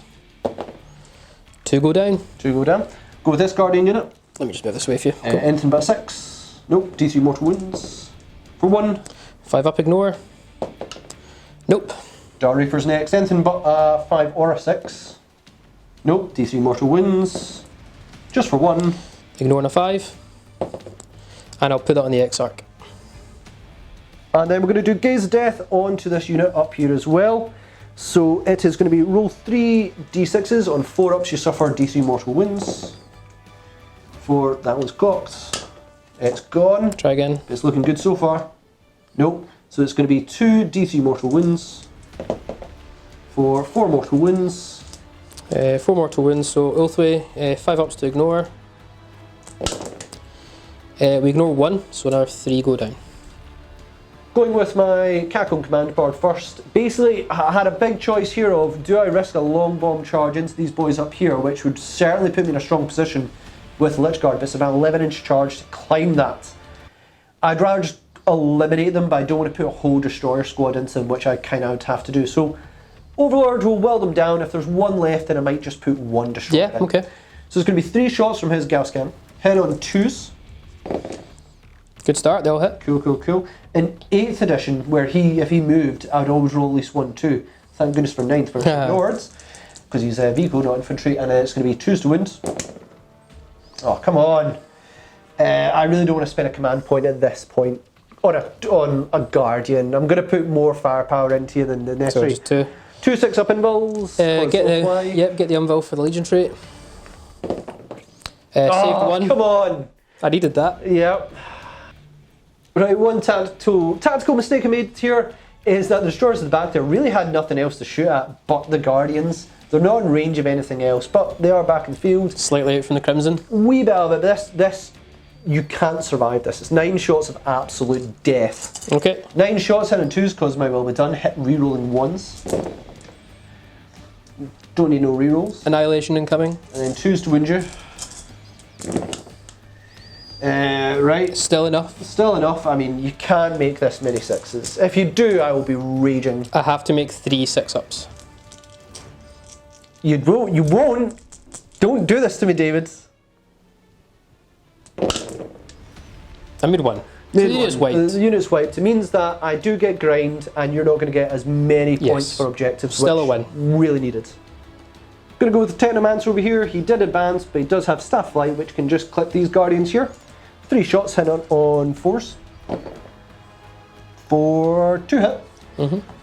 2 go down. 2 go down. Go with this Guardian unit. Let me just move this way for you. Cool. Anything but a 6. Nope, D3 mortal wounds. For 1. 5-up ignore. Nope. Dark Reapers next. Anything but a 5 or a 6. Nope, D3 mortal wounds. Just for 1. Ignoring a 5. And I'll put that on the X-Arc. And then we're going to do Gaze of Death onto this unit up here as well. So it is going to be roll 3 d6s. On 4-ups you suffer D3 mortal wounds. For that one's cocked. It's gone. Try again. It's looking good so far. Nope. So it's going to be 2 D3 mortal wounds. For 4 mortal wounds. 4 mortal wounds, so Ulthwe, 5-ups to ignore. We ignore 1, so now 3 go down. Going with my Cackle command card first. Basically, I had a big choice here of, do I risk a long bomb charge into these boys up here, which would certainly put me in a strong position with Lich Guard. It's about 11-inch charge to climb that. I'd rather just eliminate them, but I don't want to put a whole Destroyer squad into them, which I kind of would have to do. So, Overlord will well them down. If there's 1 left, then I might just put 1 Destroyer in. Okay. So it's going to be 3 shots from his Gausscan. Head on 2s. Good start, they'll hit. Cool, cool, cool. In 8th edition, where if he moved, I would always roll at least 1, 2. Thank goodness for 9th for Lords, because he's vehicle, not infantry, and it's going to be 2s to wounds. Oh, come on. I really don't want to spend a command point at this point on a Guardian. I'm going to put more firepower into you than the necessary. So just 2 6-up invulns. Get the invul for the Legion trait. Saved 1. Come on. I needed that. Yep. Right, one tactical mistake I made here is that the Destroyers at the back there really had nothing else to shoot at but the Guardians. They're not in range of anything else, but they are back in the field. Slightly out from the Crimson. Wee bit of it, this you can't survive this. It's 9 shots of absolute death. Okay. 9 shots hitting 2s because my will be done. Hit rerolling 1s. Don't need no rerolls. Annihilation incoming. And then 2s to wound you. Right. Still enough. Still enough. I mean, you can't make this many 6s. If you do, I will be raging. I have to make 3 6-ups. You won't. You won't. Don't do this to me, David. I made 1. So the unit's wiped. The unit's wiped. It means that I do get grind, and you're not going to get as many points for objectives. Still which a win. Really needed. Going to go with the Technomancer over here. He did advance, but he does have Staff Flight, which can just clip these Guardians here. 3 shots hit on 4s. For 2 hit.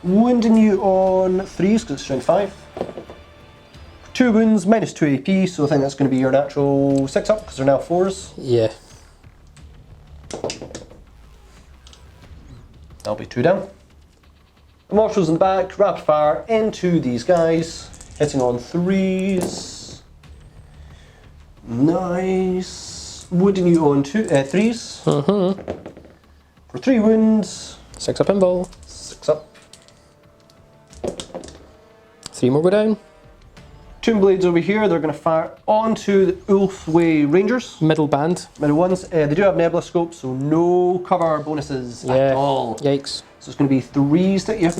Wounding you on 3s because it's strength 5. 2 wounds, minus 2 AP, so I think that's going to be your natural 6-up because they're now 4s. Yeah. That'll be 2 down. Marshals in the back, rapid fire into these guys. Hitting on 3s. Nice. Wounding you on 3s. For 3 wounds. 6-up invul. 6-up. 3 more go down. Tomb Blades over here, they're going to fire onto the Ulthwe Rangers. Middle band. Middle ones. They do have Nebula Scope, so no cover bonuses at all. Yikes. So it's going to be 3s that you.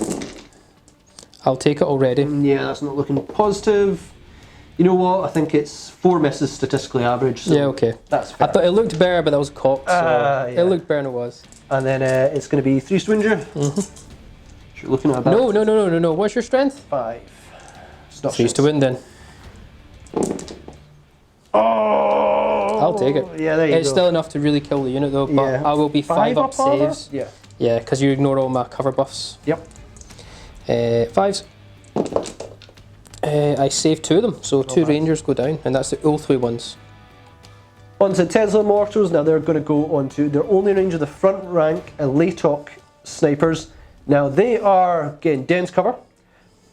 I'll take it already. Yeah, that's not looking positive. You know what? I think it's 4 misses statistically average. So yeah, okay. That's fair. I thought it looked better, but that was cocked, so Yeah. it looked better than it was. And then it's going to be 3 Swinger. So you're looking at about No. What's your strength? 5. It's not 3 to win then. Oh! I'll take it. Yeah, there you It's go. still enough to really kill the unit though, but Yeah. I will be 5 up armor? saves. Yeah. Yeah, because you ignore all my cover buffs. Yep. 5s. I saved 2 of them, so 2 bad. Rangers go down, and that's the Ulthwe ones. On to Tesla Mortars. Now they're going to go on to, they're only in range of the front rank Latok snipers. Now they are getting dense cover.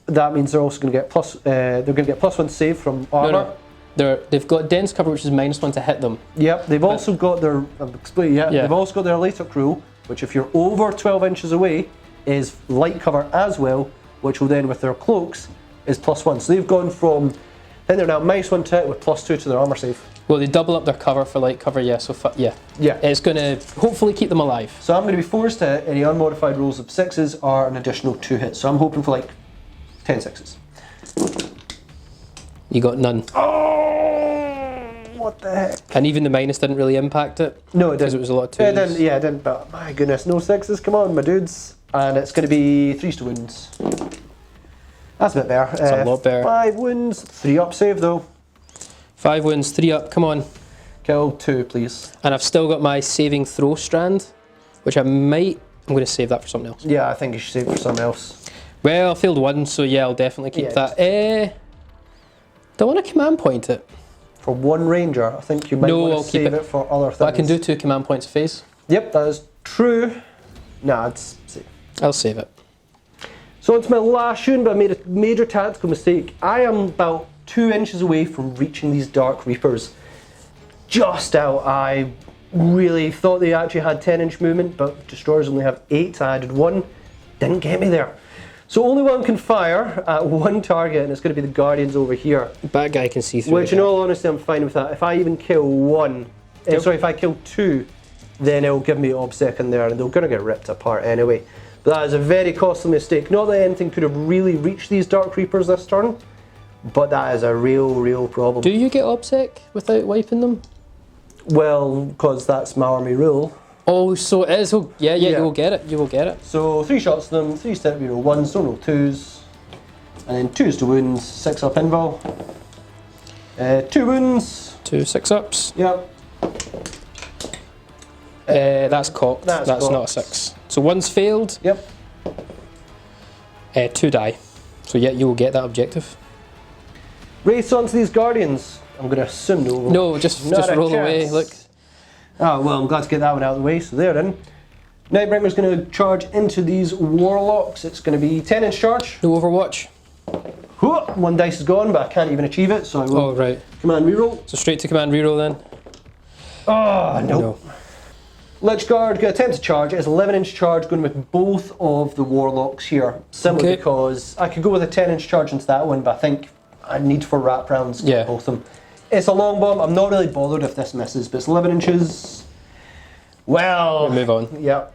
That means they're also going to get +1 save from armor. They've got dense cover, which is -1 to hit them. Yep, they've also got their, Yeah. they've also got their Latok rule, which if you're over 12 inches away is light cover as well, which will then with their cloaks is +1. So they've gone from, I think they're now -1 to hit with +2 to their armor save. Well, they double up their cover for light cover, yeah, so yeah. Yeah. It's going to hopefully keep them alive. So I'm going to be forced to hit any unmodified rolls of 6s are an additional 2 hits. So I'm hoping for like 10 6s. You got none. Oh, what the heck? And even the minus didn't really impact it. No, it Because didn't. it was a lot of 2s. Yeah, it didn't, but my goodness, no 6s, come on, my dudes. And it's going to be 3 to wounds. That's a bit better. That's a lot better. 5 wounds, 3 up save though. 5 wins, 3 up, come on. Kill 2, please. And I've still got my saving throw strand, which I'm going to save that for something else. Yeah, I think you should save it for something else. Well, I failed 1, so yeah, I'll definitely keep Yeah, that. Do I want to command point it? For 1 ranger, I think you might No, want I'll to keep save it. it for other things. But I can do 2 command points a phase. Yep, that is true. Nah, it's safe. I'll save it. So it's my last shooting, but I made a major tactical mistake. I am about 2 inches away from reaching these Dark Reapers. Just out. I really thought they actually had 10-inch movement, but destroyers only have 8. I added 1. Didn't get me there. So only one can fire at 1 target, and it's going to be the Guardians over here. Bad guy can see through Which, in all honesty, I'm fine with that. If I even kill 1, if I kill 2, then it'll give me OBSEC in there, and they're going to get ripped apart anyway. But that is a very costly mistake. Not that anything could have really reached these Dark Reapers this turn, but that is a real problem. Do you get OBSEC without wiping them? Well, because that's my army rule. Oh, so it is. Oh, yeah, you will get it. You will get it. So 3 shots to them, 3 step roll 1s, don't roll 2s, and then 2s to wounds, 6 up invul. 2 wounds. 2 6-ups. Yep. That's cocked. That's not a cocked. 6. So 1's failed. Yep. 2 die. So yeah, you will get that objective. Race onto these Guardians. I'm going to assume no. No, just roll away. Look. Oh, well, I'm glad to get that one out of the way, so they're in. Nightbringer's going to charge into these Warlocks. It's going to be 10-inch charge. No Overwatch. 1 dice is gone, but I can't even achieve it, so I will Oh, right. command reroll. So straight to command reroll then. Oh, nope. No. Lich Guard, going to attempt to charge. It's 11-inch charge going with both of the Warlocks here. Simply Okay. because I could go with a 10-inch charge into that one, but I think I need for wrap rounds to Yeah. both of them. It's a long bomb. I'm not really bothered if this misses, but it's 11 inches. Well, Move on. yeah.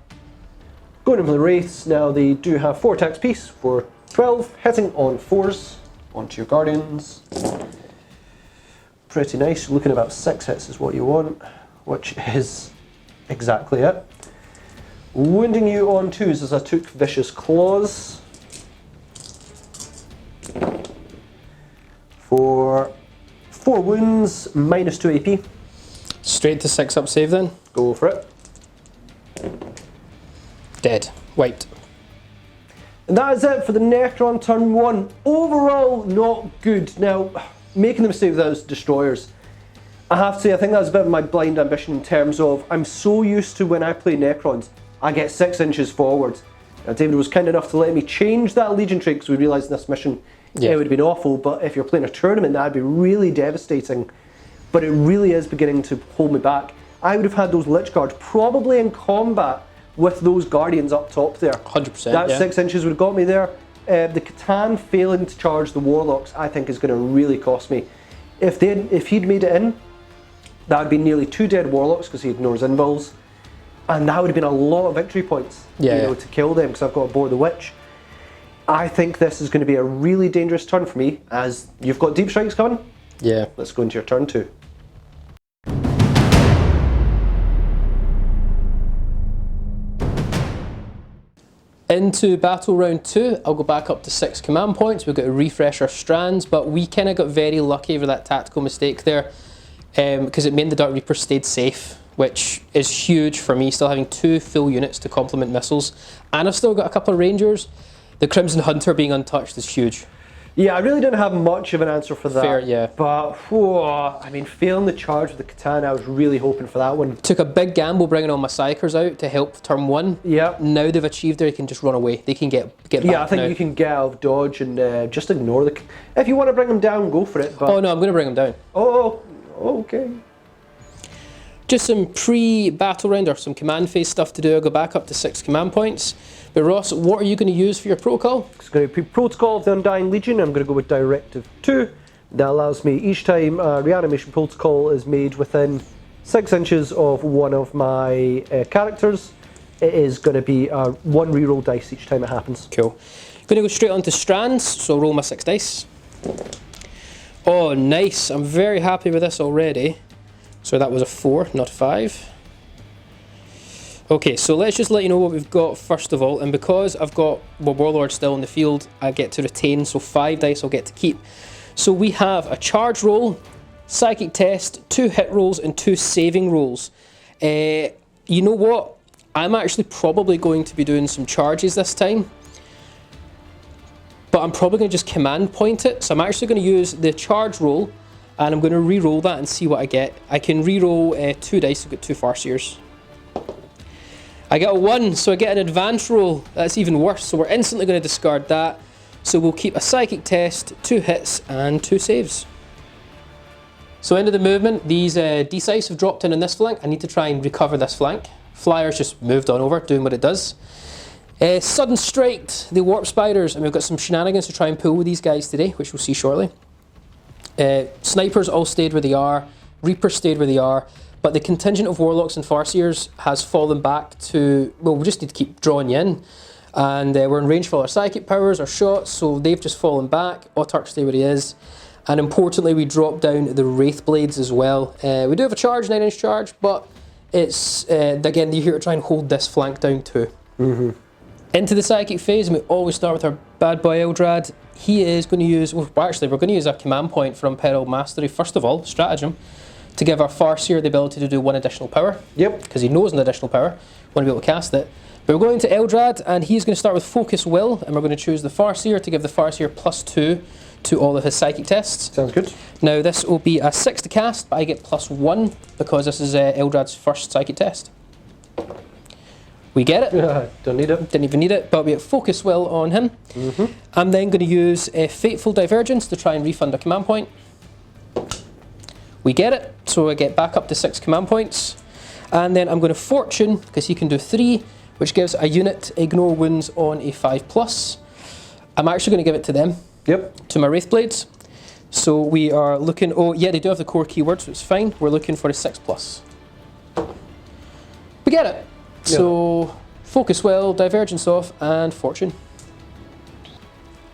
Going in for the Wraiths. Now they do have 4 attacks piece for 12, hitting on 4s onto your Guardians. Pretty nice. You're looking at about 6 hits is what you want, which is exactly it. Wounding you on 2s as I took Vicious Claws. For 4 wounds, minus 2 AP. Straight to 6-up save then. Go for it. Dead. Wiped. And that is it for the Necron turn 1. Overall, not good. Now, making the mistake with those destroyers, I have to say, I think that's a bit of my blind ambition in terms of I'm so used to when I play Necrons, I get 6 inches forward. Now, David was kind enough to let me change that Legion trait because we realised in this mission it would have been awful, but if you're playing a tournament, that would be really devastating. But it really is beginning to hold me back. I would have had those Lich Guards probably in combat with those Guardians up top there. 100%. That yeah. 6 inches would have got me there. The Catan failing to charge the Warlocks, I think, is going to really cost me. If he'd made it in, that would be nearly 2 dead Warlocks because he ignores invuls, and that would have been a lot of victory points, to kill them because I've got to board the Witch. I think this is going to be a really dangerous turn for me, as you've got deep strikes coming. Yeah. Let's go into your turn 2. Into battle round 2, I'll go back up to 6 command points. We've got to refresh our strands, but we kind of got very lucky over that tactical mistake there, because it meant the Dark Reaper stayed safe, which is huge for me, still having 2 full units to complement missiles. And I've still got a couple of Rangers. The Crimson Hunter being untouched is huge. Yeah, I really didn't have much of an answer for that. Fair, yeah. But, whoa, I mean, failing the charge with the katana, I was really hoping for that one. Took a big gamble bringing all my Psychers out to help turn 1. Yeah. Now they've achieved it, they can just run away. They can get back Yeah, I think now. you can get out of dodge and just ignore the... If you want to bring them down, go for it. But... Oh no, I'm going to bring them down. Oh, okay. Just some pre-battle round or some command phase stuff to do. I'll go back up to 6 command points. But Ross, what are you going to use for your protocol? It's going to be Protocol of the Undying Legion. I'm going to go with Directive 2. That allows me, each time a reanimation protocol is made within 6 inches of one of my characters, it is going to be 1 reroll dice each time it happens. Cool. Going to go straight on to Strands, so I'll roll my 6 dice. Oh, nice. I'm very happy with this already. So that was a 4, not a 5. Okay, so let's just let you know what we've got first of all, and because I've got Warlord still in the field, I get to retain, so 5 dice I'll get to keep. So we have a charge roll, psychic test, 2 hit rolls, and 2 saving rolls. You know what? I'm actually probably going to be doing some charges this time, but I'm probably going to just command point it. So I'm actually going to use the charge roll, and I'm going to re-roll that and see what I get. I can re-roll 2 dice to get 2 Farseers. I get a 1, so I get an advance roll. That's even worse, so we're instantly going to discard that. So we'll keep a psychic test, 2 hits, and 2 saves. So end of the movement, these D-Sice have dropped in this flank. I need to try and recover this flank. Flyer's just moved on over, doing what it does. Sudden striked the Warp Spiders, and we've got some shenanigans to try and pull with these guys today, which we'll see shortly. Snipers all stayed where they are, Reapers stayed where they are, but the contingent of Warlocks and Farseers has fallen back to, well, we just need to keep drawing you in. And we're in range for our psychic powers, our shots, so they've just fallen back. Autark stay where he is. And importantly, we drop down the Wraith Blades as well. We do have a charge, 9-inch charge, but it's, again, you're here to try and hold this flank down too. Mm-hmm. Into the psychic phase, and we always start with our bad boy Eldrad. He is going to use, well, actually, we're going to use a command point from Unparalleled Mastery, first of all, stratagem, to give our Farseer the ability to do 1 additional power. Yep. Because he knows an additional power, want to be able to cast it. But we're going to Eldrad, and he's going to start with Focus Will, and we're going to choose the Farseer to give the Farseer +2 to all of his psychic tests. Sounds good. Now this will be a 6 to cast, but I get +1 because this is Eldrad's first psychic test. We get it. Don't need it. Didn't even need it, but we get Focus Will on him. Mm-hmm. I'm then going to use Fateful Divergence to try and refund a command point. We get it, so I get back up to 6 command points. And then I'm going to Fortune, because he can do 3, which gives a unit Ignore Wounds on a 5+. I'm actually going to give it to them. Yep. To my Wraith Blades. So we are looking, oh yeah, they do have the core keyword, so it's fine. We're looking for a 6+. We get it. Yeah. So Focus Well, Divergence off, and Fortune.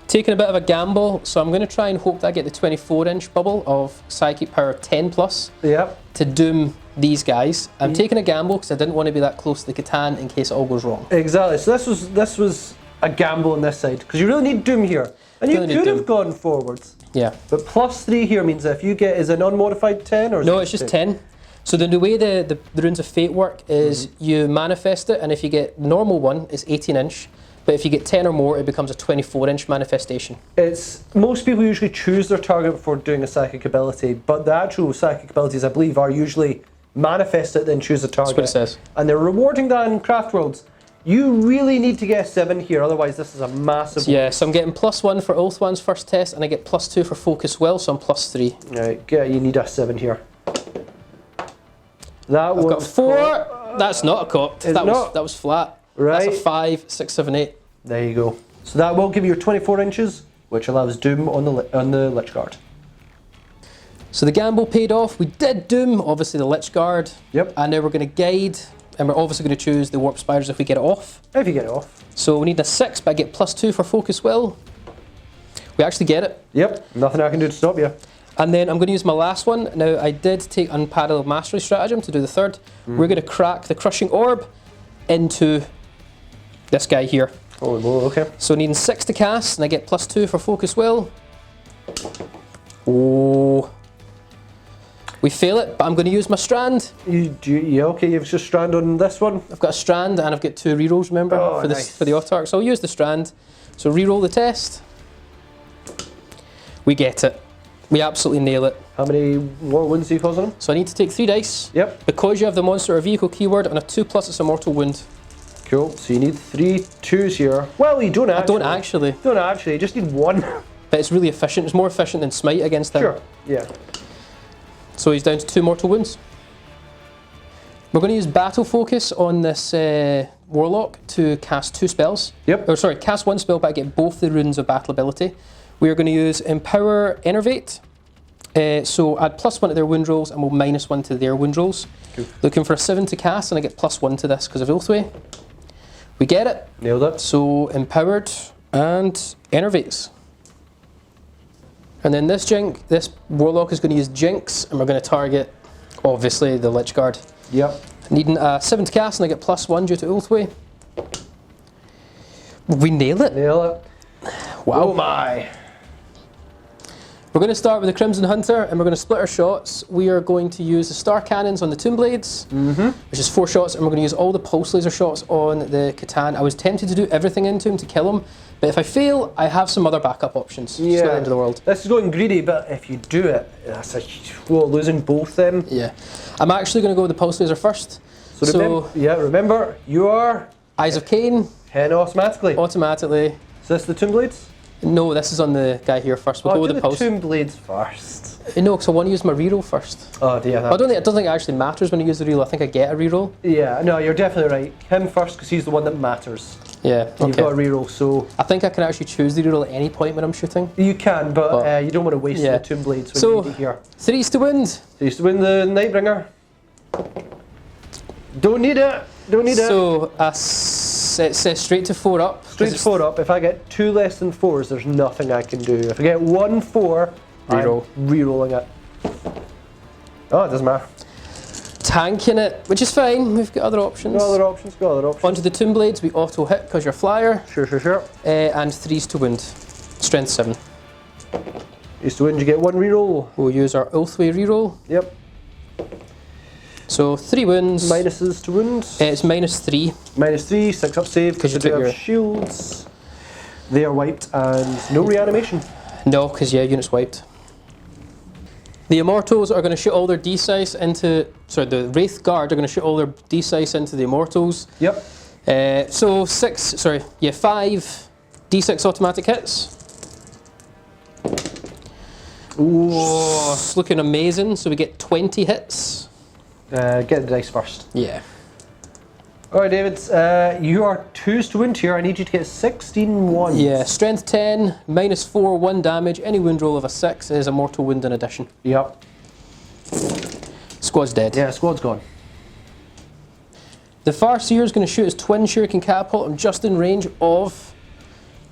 Taking a bit of a gamble, so I'm going to try and hope that I get the 24-inch bubble of Psychic Power 10+. Yep. To doom these guys. I'm taking a gamble because I didn't want to be that close to the Catan in case it all goes wrong. Exactly. So this was a gamble on this side because you really need doom here, and you could have gone forwards. Yeah. But +3 here means that if you get, is an unmodified 10 or? No, it's just 10. So the way the Runes of Fate work is you manifest it, and if you get normal one, it's 18-inch. But if you get 10 or more, it becomes a 24-inch manifestation. It's most people usually choose their target before doing a psychic ability, but the actual psychic abilities, I believe, are usually manifest it, then choose a target. That's what it says. And they're rewarding that in Craftworlds. You really need to get a 7 here, otherwise this is a massive... Yeah, so I'm getting +1 for Ulthwe's first test, and I get +2 for Focus Will, so I'm +3. Right, you need a 7 here. I've got 4. That's not a cop. That was flat. Right. That's a 5, 6, 7, 8. There you go. So that will give you your 24 inches, which allows Doom on the Lich Guard. So the gamble paid off. We did Doom, obviously, the Lich Guard. Yep. And now we're going to Guide, and we're obviously going to choose the Warp Spiders if we get it off. If you get it off. So we need a 6, but I get +2 for Focus Will. We actually get it. Yep. Nothing I can do to stop you. And then I'm going to use my last one. Now, I did take Unparalleled Mastery Stratagem to do the third. We're going to crack the Crushing Orb into this guy here. Oh, okay. So needing 6 to cast, and I get +2 for Focus Will. Oh. We fail it, but I'm going to use my Strand. Yeah, okay, you've just Strand on this one. I've got a Strand, and I've got 2 rerolls, remember, for this for the Autarch. So I'll use the Strand. So reroll the test. We get it. We absolutely nail it. How many more wounds do you cause on him? So I need to take 3 dice. Yep. Because you have the monster or vehicle keyword, on a 2+, it's a mortal wound. Cool. So you need 3 2s here. Well, you don't actually. I don't actually. You don't actually. You just need 1. But it's really efficient. It's more efficient than Smite against him. Sure. Yeah. So he's down to 2 mortal wounds. We're going to use Battle Focus on this Warlock to cast 2 spells. Yep. Or sorry, cast 1 spell, but I get both the runes of battle ability. We are going to use Empower Enervate. So add +1 to their wound rolls, and we'll -1 to their wound rolls. Cool. Looking for a 7 to cast, and I get +1 to this because of Ulthwe. We get it. Nailed it. So Empowered and Enervates. And then this Warlock is going to use Jinx, and we're going to target, obviously, the Lich Guard. Yep. Needing a 7 to cast, and I get +1 due to Ulthwe. We nail it. Nail it. Wow. Oh my. We're going to start with the Crimson Hunter, and we're going to split our shots. We are going to use the Star Cannons on the Tomb Blades, which is 4 shots, and we're going to use all the Pulse Laser shots on the Catan. I was tempted to do everything into him to kill him, but if I fail, I have some other backup options. Yeah. It's not the end of the world. This is going greedy, but if you do it, that's a losing both them. Yeah. I'm actually going to go with the Pulse Laser first. So remember, you are Eyes of Cain. Hen automatically. Automatically. Is this the Tomb Blades? No, this is on the guy here first. We'll go with the Pulse. Tomb Blades first. No, because I want to use my reroll first. Oh dear. I don't think it actually matters when you use the reroll. I think I get a reroll. Yeah, no, you're definitely right. Him first because he's the one that matters. Yeah, okay. You've got a reroll, so I think I can actually choose the reroll at any point when I'm shooting. you can, but you don't want to waste the Tomb Blades when you need it here. 3s to wind. So you used to win the Nightbringer. Don't need it. Don't need it. So it's straight to 4 up. Straight to 4 up. If I get 2 less than 4s, there's nothing I can do. If I get 1 4, reroll. I'm re-rolling it. Oh, it doesn't matter. Tanking it, which is fine. We've got other options. Got other options. Got other options. Onto the Tomb Blades, we auto hit because you're flyer. Sure. And 3s to wind. Strength 7. Used to win, you get 1 reroll. We'll use our Ulthwe reroll. Yep. So 3 wounds. Minuses to wounds. It's -3. -3, 6 up save because you do have shields. They are wiped and no reanimation. No, because unit's wiped. The Immortals are going to shoot all their D-Sice into... Sorry, the Wraith Guard are going to shoot all their D-Sice into the Immortals. Yep. So 5 D6 automatic hits. Ooh, it's looking amazing. So we get 20 hits. Get the dice first. Yeah. Alright, David, you are 2s to win here. I need you to get 16 ones. Yeah, strength 10, -4, 1 damage. Any wound roll of a 6 is a mortal wound in addition. Yep. Squad's dead. Yeah, squad's gone. The Farseer is going to shoot his twin shuriken catapult. I'm just in range of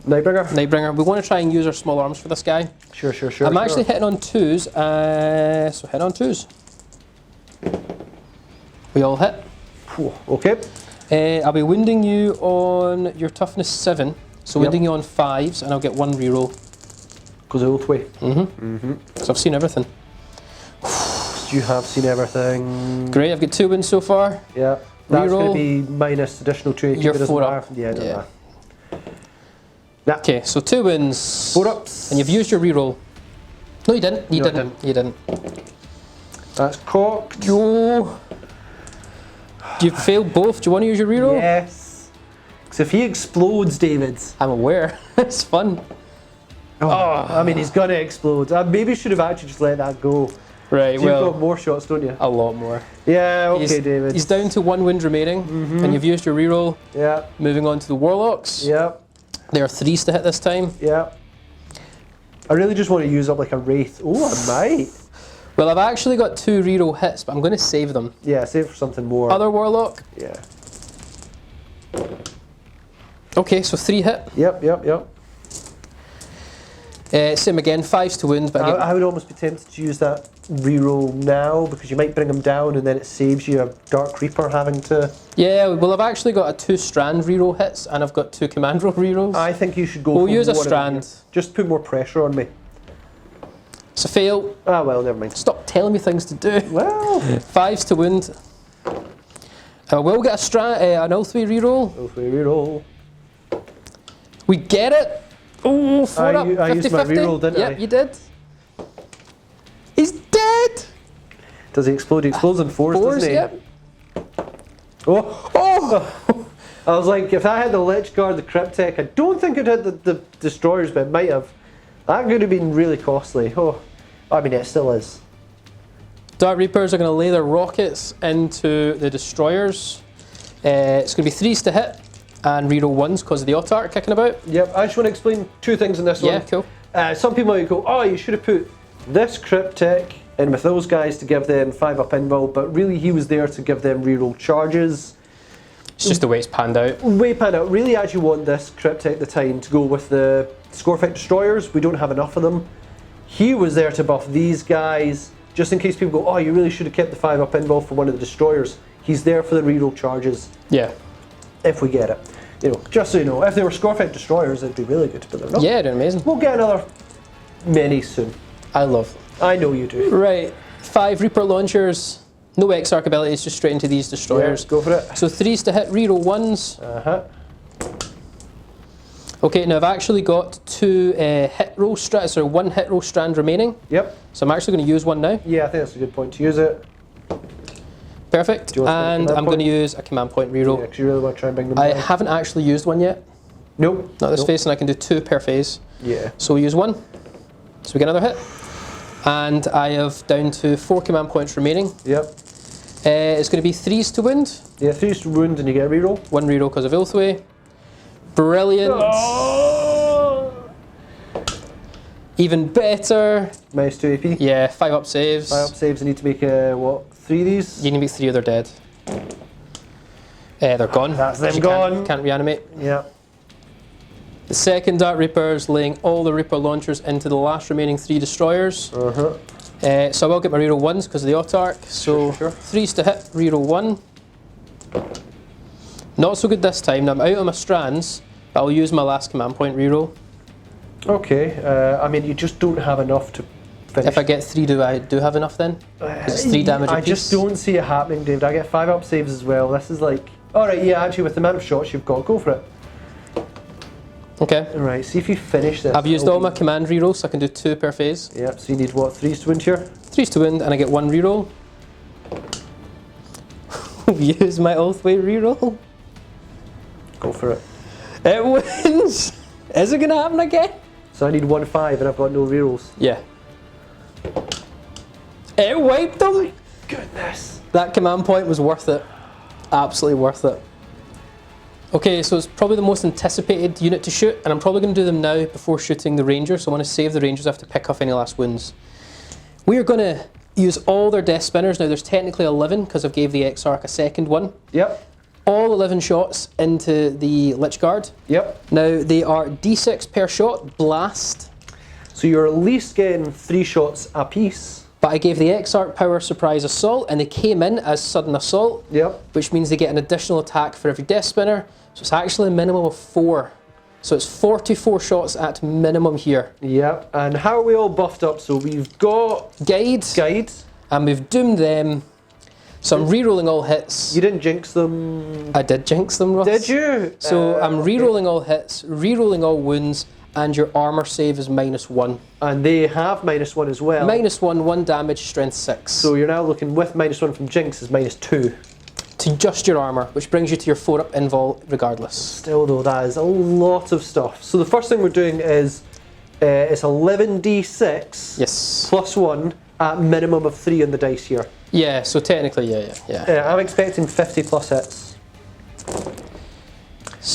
Nightbringer. We want to try and use our small arms for this guy. Sure. I'm actually hitting on 2s, so hit on 2s. We all hit. Okay. I'll be wounding you on your toughness 7, so wounding you on 5s, and I'll get 1 reroll. Goes Ulthwe. So I've seen everything. You have seen everything. Great, I've got 2 wins so far. Yeah. That's going Reroll. to be minus additional 2. You're 4 up. Yeah, doesn't matter. Okay, so 2 wins. 4 ups. And you've used your reroll. No, you didn't. You didn't. That's cocked. Yo. You failed both. Do you want to use your reroll? Yes. Because if he explodes, David. I'm aware. It's fun. I mean, he's going to explode. I maybe should have actually just let that go. Right, You've got more shots, don't you? A lot more. Yeah, okay, David. He's down to 1 wind remaining, and you've used your reroll. Yeah. Moving on to the Warlocks. Yeah. There are 3s to hit this time. Yeah. I really just want to use up like a Wraith. Oh, I might. Well, I've actually got 2 reroll hits, but I'm going to save them. Yeah, save for something more. Other Warlock. Yeah. Okay, so 3 hit. Yep. Same again, 5s to wound, but I would almost be tempted to use that reroll now because you might bring them down and then it saves you a Dark Reaper having to... Yeah, well I've actually got a 2 strand reroll hits and I've got 2 command roll rerolls. I think you should go We'll for use a one of them. strand. Just put more pressure on me. It's a fail. Ah, well, never mind. Stop telling me things to do. Well... 5s to wound. I will get an Ulthwe reroll. Ulthwe reroll. We get it! Oh, 4 up, 50-50. I used my reroll, didn't I? Yep, you did. He's dead! Does he explode? He explodes in 4s, doesn't he? Yep. Oh! I was like, if I had the Lich Guard, the Cryptek, I don't think it had the Destroyers, but it might have. That could have been really costly. Oh, I mean, it still is. Dark Reapers are going to lay their rockets into the Destroyers. It's going to be 3s to hit and reroll 1s because of the Autarch kicking about. Yep, I just want to explain 2 things in this one. Yeah, cool. Some people might go, oh, you should have put this Cryptek in with those guys to give them 5-up invul, but really he was there to give them reroll charges. It's just the way it's panned out. Way panned out. Really, as you want this Cryptek at the time to go with the Score Effect Destroyers, we don't have enough of them. He was there to buff these guys, just in case people go, oh, you really should have kept the 5-up invul for one of the Destroyers. He's there for the reroll charges. Yeah. If we get it. You know, just so you know, if they were Score Effect Destroyers, it'd be really good, but they're not. Yeah, they're amazing. We'll get another many soon. I love them. I know you do. Right, 5 Reaper launchers, no Exarch abilities, just straight into these Destroyers. Yeah, go for it. So 3s to hit, reroll 1s. Uh-huh. Okay, now I've actually got 2 hit roll strands, or 1 hit roll strand remaining. Yep. So I'm actually going to use one now. Yeah, I think that's a good point to use it. Perfect. And I'm going to use a command point reroll. Yeah, because you really want to try and bring them I down. haven't actually used one yet. Nope. Not this nope. phase, and I can do 2 per phase. Yeah. So we use 1. So we get another hit. And I have down to 4 command points remaining. Yep. It's going to be 3s to wound. Yeah, 3s to wound and you get a reroll. 1 reroll because of Ulthwe. Brilliant. Oh! Even better. Minus 2 AP. Yeah, 5-up saves. 5-up saves, I need to make, what, 3 of these? You can make 3 of their dead. They're gone. That's them You gone. Can't reanimate. Yeah. The second Dark Reaper is laying all the Reaper launchers into the last remaining 3 Destroyers. Uh-huh. So I will get my reroll 1s because of the Autarch. So Sure. 3s to hit, reroll 1. Not so good this time. Now I'm out on my strands, but I'll use my last command point reroll. Okay, I mean, you just don't have enough to finish. If I get 3, do I have enough then? 'Cause it's 3 damage I apiece. just don't see it happening, David. I get 5-up saves as well. This is like... Alright, yeah, actually, with the amount of shots you've got, go for it. Okay. Right, see if you finish this. I've used all my command rerolls, so I can do 2 per phase. Yep, so you need what, 3s to win here? 3s to wound, and I get 1 reroll. Use my Ulthwe reroll. Go for it. It wins! Is it going to happen again? So I need 1-5 and I've got no rerolls. Yeah. It wiped them! Goodness. That command point was worth it. Absolutely worth it. Okay, so it's probably the most anticipated unit to shoot, and I'm probably going to do them now before shooting the Rangers, so I want to save the Rangers. I have to pick off any last wounds. We are going to use all their Death Spinners. Now there's technically 11 because I've gave the Exarch a second one. Yep. All 11 shots into the Lich Guard. Yep. Now they are D6 per shot, blast. So you're at least getting 3 shots a piece. But I gave the Exarch power surprise assault, and they came in as sudden assault. Yep. Which means they get an additional attack for every Death Spinner. So it's actually a minimum of 4. So it's 44 shots at minimum here. Yep. And how are we all buffed up? So we've got Guide, and we've doomed them. So I'm re-rolling all hits. You didn't jinx them. I did jinx them, Ross. Did you? So I'm re-rolling all hits, re-rolling all wounds, and your armor save is -1. And they have -1 as well. -1, 1 damage, strength 6. So you're now looking with -1 from jinx is -2. To just your armor, which brings you to your 4-up invul regardless. Still though, that is a lot of stuff. So the first thing we're doing is it's 11d6 Yes. plus 1 at minimum of 3 on the dice here. Yeah, so technically, yeah. I'm expecting 50 plus hits.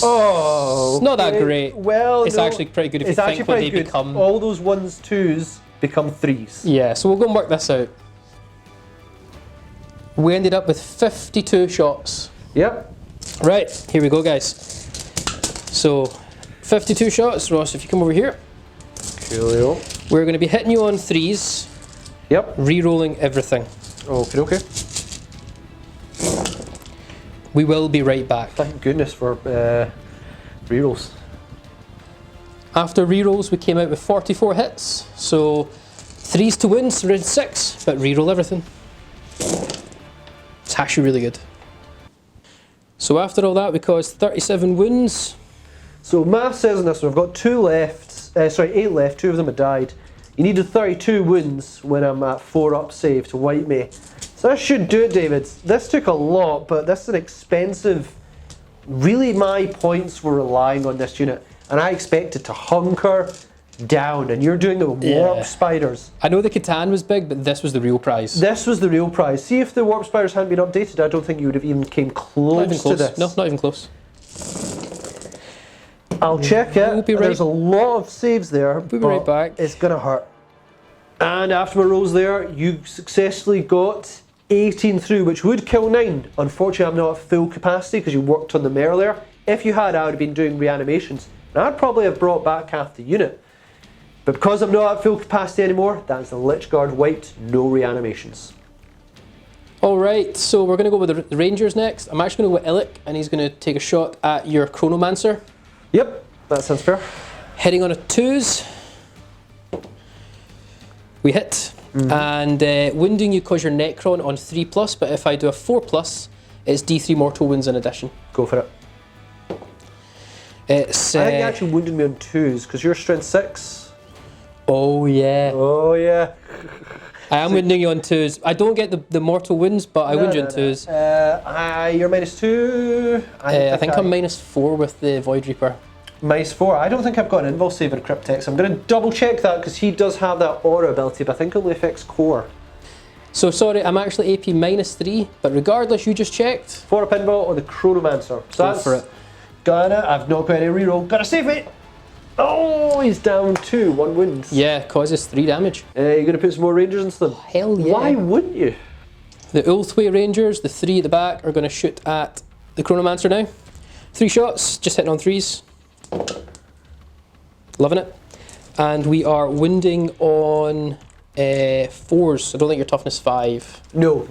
Oh, Not that great. Well, It's actually pretty good if you think what they become. All those 1s, 2s become 3s. Yeah, so we'll go and work this out. We ended up with 52 shots. Yep. Right, here we go, guys. So, 52 shots. Ross, if you come over here. Coolio. We're going to be hitting you on 3s, Yep. re-rolling everything. Okay, okay. We will be right back. Thank goodness for rerolls. After rerolls, we came out with 44 hits, so 3s to win, so we're in 6, but reroll everything. It's actually really good. So after all that, we caused 37 wounds. So math says in this one, I've got 8 left, 2 of them have died. You needed 32 wounds when I'm at 4 up save to wipe me. So that should do it, David. This took a lot, but this is an expensive... Really, my points were relying on this unit, and I expected to hunker down, and you're doing it with warp spiders. I know the Catan was big, but this was the real prize. This was the real prize. See, if the warp spiders hadn't been updated, I don't think you would have even came close to this. No, not even close. I'll check it. We'll be right. There's a lot of saves there. We'll be right back. It's going to hurt. And after my rolls there, you successfully got 18 through, which would kill 9. Unfortunately, I'm not at full capacity because you worked on them earlier. If you had, I would have been doing reanimations. And I'd probably have brought back half the unit. But because I'm not at full capacity anymore, that's the Lich Guard wiped, no reanimations. Alright, so we're going to go with the Rangers next. I'm actually going to go with Illic, and he's going to take a shot at your Chronomancer. Yep, that sounds fair. Hitting on a 2s. We hit. And wounding you cause your Necron on 3+, but if I do a 4+, it's D3 mortal wounds in addition. Go for it. It's, I think you actually wounded me on 2s, because you're strength 6. Oh yeah. Oh yeah. I am wounding you on 2s. I don't get the mortal wounds, but I wound you on 2s. You're -2. I think I'm -4 with the Void Reaper. -4. I don't think I've got an invul save in Cryptex. I'm going to double check that because he does have that aura ability, but I think it only affects core. So sorry, I'm actually AP -3, but regardless, you just checked. 4 up invul on the Chronomancer. So Go that's for it. I've not got any reroll. Gotta save it! Oh, he's down 2, 1 wound. Yeah, causes 3 damage. You're going to put some more Rangers into them? Hell yeah. Why wouldn't you? The Ulthwe Rangers, the 3 at the back, are going to shoot at the Chronomancer now. 3 shots, just hitting on 3s. Loving it. And we are wounding on 4s. I don't think your toughness 5. No.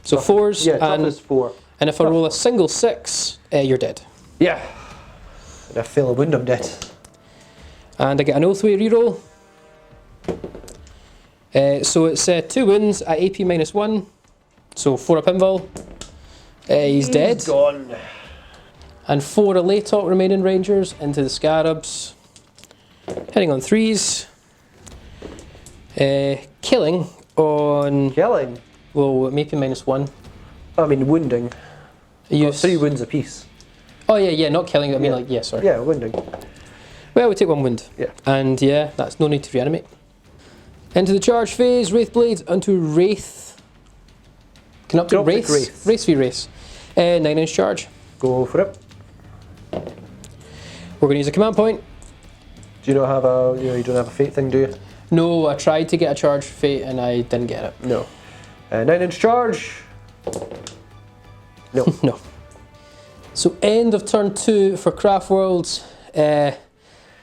So 4s. Yeah, toughness 4. And if I roll a single 6, you're dead. Yeah. And I fail a wound, I'm dead. And I get an Ulthwe reroll. So it's 2 wounds at AP -1. So 4 up invul. He's dead. Gone. And 4 Elatot remaining Rangers into the Scarabs. Hitting on 3s. Killing on... Killing? Well, maybe -1. I mean, wounding. Use 3 wounds apiece. Oh yeah, not killing. I mean, like, yeah, sorry. Yeah, wounding. Well, we take 1 wound. Yeah. And yeah, that's no need to reanimate. Into the charge phase, Wraith Blade onto Wraith. Can update Wraiths? Wraiths v Wraiths. 9-inch charge. Go for it. We're going to use a command point. Do you not have a, you don't have a fate thing, do you? No, I tried to get a charge fate and I didn't get it. No. 9-inch charge. No. No. So end of turn 2 for Craftworlds. I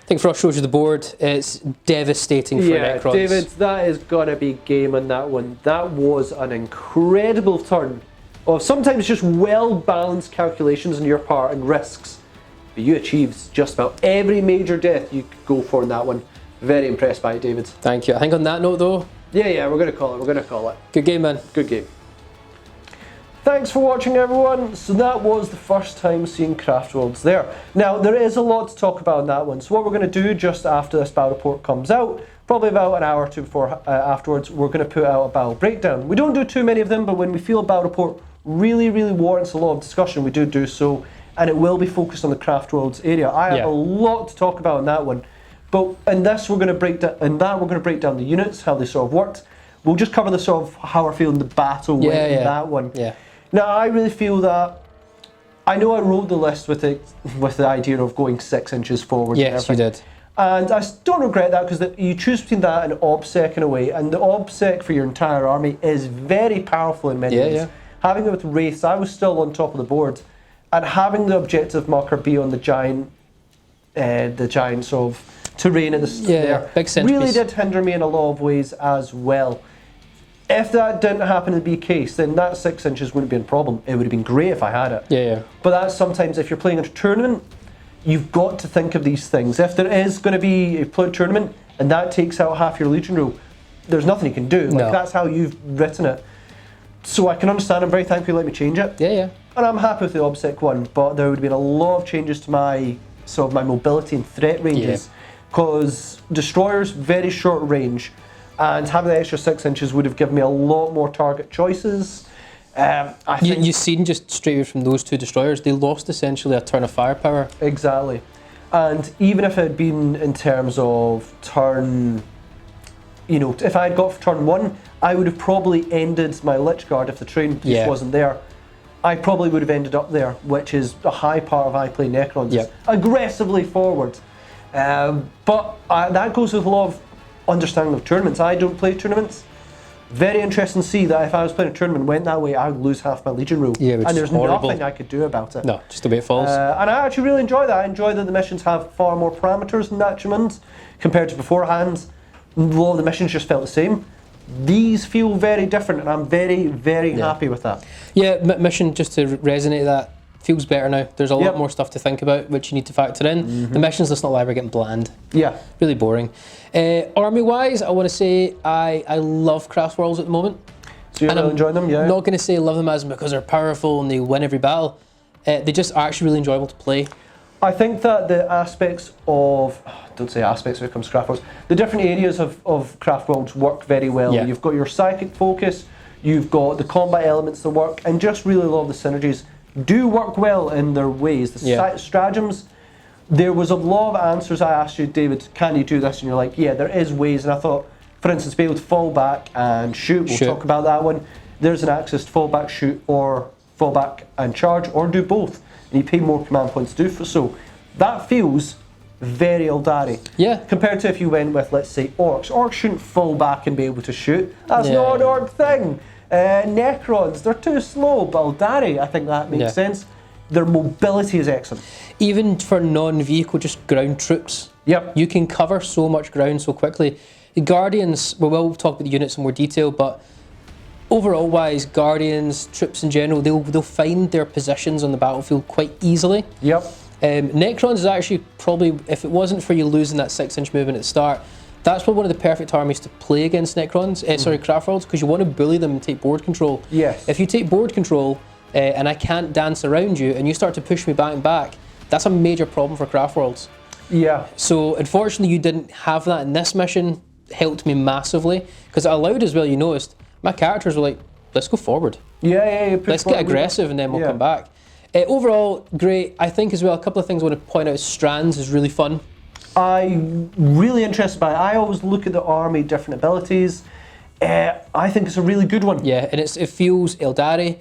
think Frost shows you the board. It's devastating for Necrons. David, that is going to be game on that one. That was an incredible turn of sometimes just well-balanced calculations on your part and risks. But you achieved just about every major death you could go for in that one. Very impressed by it, David. Thank you. I think on that note though... Yeah, we're going to call it. We're going to call it. Good game, man. Good game. Thanks for watching, everyone. So that was the first time seeing Craftworlds there. Now, there is a lot to talk about in that one. So what we're going to do just after this battle report comes out, probably about an hour or two before afterwards, we're going to put out a battle breakdown. We don't do too many of them, but when we feel a battle report really warrants a lot of discussion, we do so, and it will be focused on the Craftworlds area. I have a lot to talk about in that one, but in this we're going to break down. In that we're going to break down the units, how they sort of worked. We'll just cover the sort of how we're feeling the battle went in that one. Yeah. Now I really feel that. I know I wrote the list with the idea of going 6 inches forward. Yes, you did. And I don't regret that because you choose between that and OBSEC in a way, and the OBSEC for your entire army is very powerful in many ways. Yeah. Having it with Wraiths, I was still on top of the board, and having the objective marker be on the giant sort of terrain at the there. Big centerpiece. Really did hinder me in a lot of ways as well. If that didn't happen to be the case, then that 6 inches wouldn't be a problem. It would have been great if I had it. Yeah. But that's sometimes, if you're playing in a tournament, you've got to think of these things. If there is going to be a tournament and that takes out half your Legion rule, there's nothing you can do. Like, that's how you've written it. So I can understand. I'm very thankful you let me change it. Yeah. And I'm happy with the OBSEC one, but there would have been a lot of changes to my my mobility and threat ranges, because destroyers very short range, and having the extra 6 inches would have given me a lot more target choices. I think you've seen just straight away from those 2 destroyers, they lost essentially a turn of firepower. Exactly. And even if it had been in terms of turn, if I had got for turn 1, I would have probably ended my Lich Guard if the train piece wasn't there. I probably would have ended up there, which is a high part of I play Necrons. Aggressively forward. But that goes with a lot of understanding of tournaments. I don't play tournaments. Very interesting to see that if I was playing a tournament and went that way, I would lose half my Legion rule. Yeah, which and there's is horrible. nothing I could do about it. No, just the way it falls. And I actually really enjoy that. I enjoy that the missions have far more parameters in Detriment compared to beforehand. A lot of the missions just felt the same. These feel very different, and I'm very, very happy with that. Yeah, mission, just to resonate that, feels better now. There's a lot more stuff to think about, which you need to factor in. The missions, let's not lie, we're getting bland. Yeah. Really boring. Army-wise, I want to say I love Craftowrlds at the moment. So you're really enjoying them, yeah? I'm not going to say love them as because they're powerful and they win every battle. They just are actually really enjoyable to play. I think that the aspects of, don't say aspects when it comes to Craftworlds, the different areas of Craftworlds work very well. Yeah. You've got your psychic focus, you've got the combat elements that work, and just really a lot of the synergies do work well in their ways. The stratagems, there was a lot of answers I asked you, David, can you do this? And you're like, yeah, there is ways. And I thought, for instance, be able to fall back and shoot. We'll talk about that one. There's an access to fall back, shoot, or fall back and charge, or do both. And you pay more command points to do so. That feels very Eldari. Yeah. Compared to if you went with, let's say, Orcs. Orcs shouldn't fall back and be able to shoot. That's not an Orc thing. Necrons, they're too slow, but Eldari, I think that makes sense. Their mobility is excellent. Even for non-vehicle, just ground troops. Yep. You can cover so much ground so quickly. The Guardians, well, we'll talk about the units in more detail, but overall wise, Guardians, troops in general, they'll find their positions on the battlefield quite easily. Yep. Necrons is actually probably, if it wasn't for you losing that 6-inch movement at the start, that's probably one of the perfect armies to play against Necrons, Craftworlds, because you want to bully them and take board control. Yes. If you take board control and I can't dance around you and you start to push me back and back, that's a major problem for Craftworlds. Yeah. So unfortunately you didn't have that in this mission. Helped me massively, because it allowed as well, you noticed, my characters were like, let's go forward. Yeah. Let's get aggressive and then we'll come back. Overall, great. I think as well, a couple of things I want to point out. Strands is really fun. I'm really interested by it. I always look at the army, different abilities. I think it's a really good one. Yeah, and it feels Eldari.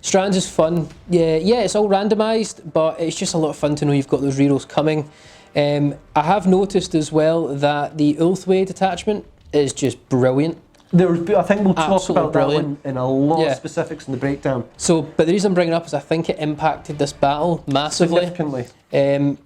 Strands is fun. Yeah, it's all randomised, but it's just a lot of fun to know you've got those rerolls coming. I have noticed as well that the Ulthwe detachment is just brilliant. I think we'll talk Absolutely about brilliant. that one in a lot of specifics in the breakdown. So, but the reason I'm bringing it up is I think it impacted this battle massively. Significantly.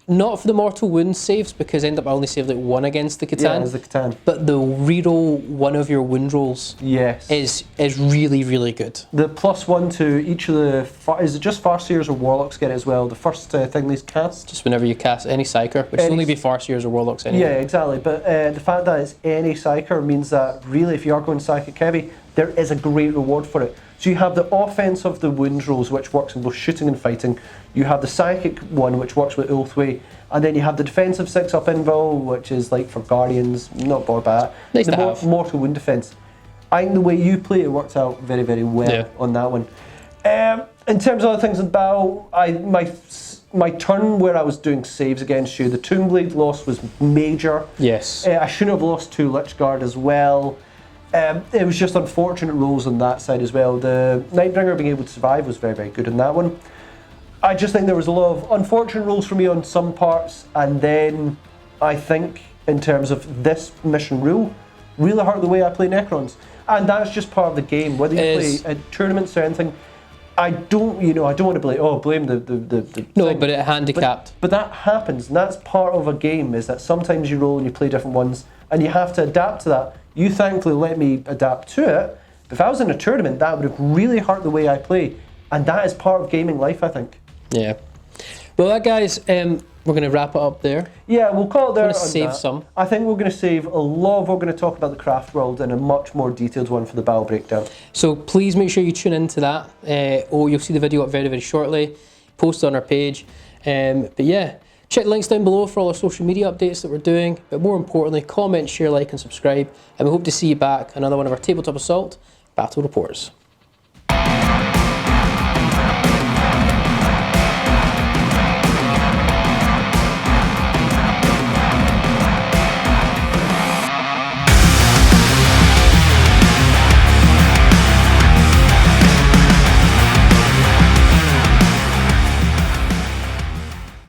Not for the mortal wound saves, because I end up I only saved like 1 against the Catan. Yeah, as the Catan. But the reroll one of your wound rolls is really, really good. The +1 to each of the, is it just Farseers or Warlocks get it as well? The first thing they cast? Just whenever you cast any Psyker, which should only be Farseers or Warlocks anyway. Yeah, exactly. But the fact that it's any Psyker means that really if you are going Psychic heavy, there is a great reward for it. So you have the offense of the wound rolls, which works in both shooting and fighting. You have the psychic one, which works with Ulthwe, and then you have the defensive 6-up invul, which is like for Guardians, not bored by that. Nice the to have. mortal wound defense. I think the way you play it worked out very, very well on that one. In terms of other things in battle, my turn where I was doing saves against you, the Tombblade loss was major. Yes. I shouldn't have lost 2 Lich Guard as well. It was just unfortunate rolls on that side as well. The Nightbringer being able to survive was very, very good in that one. I just think there was a lot of unfortunate rolls for me on some parts, and then I think in terms of this mission rule, really hurt the way I play Necrons. And that's just part of the game. Whether you play at tournaments or anything, I don't want to blame the No, thing. but it handicapped. But that happens, and that's part of a game, is that sometimes you roll and you play different ones, and you have to adapt to that. You thankfully let me adapt to it. If I was in a tournament, that would have really hurt the way I play, and that is part of gaming life, I think. Yeah. Well, that guys, we're going to wrap it up there. Yeah, we'll call it there. We're going to save some. I think we're going to save a lot of. We're going to talk about the craft world in a much more detailed one for the battle breakdown. So please make sure you tune into that, or you'll see the video up very, very shortly. Post it on our page. But yeah, check the links down below for all our social media updates that we're doing. But more importantly, comment, share, like, and subscribe. And we hope to see you back another one of our Tabletop Assault Battle Reports.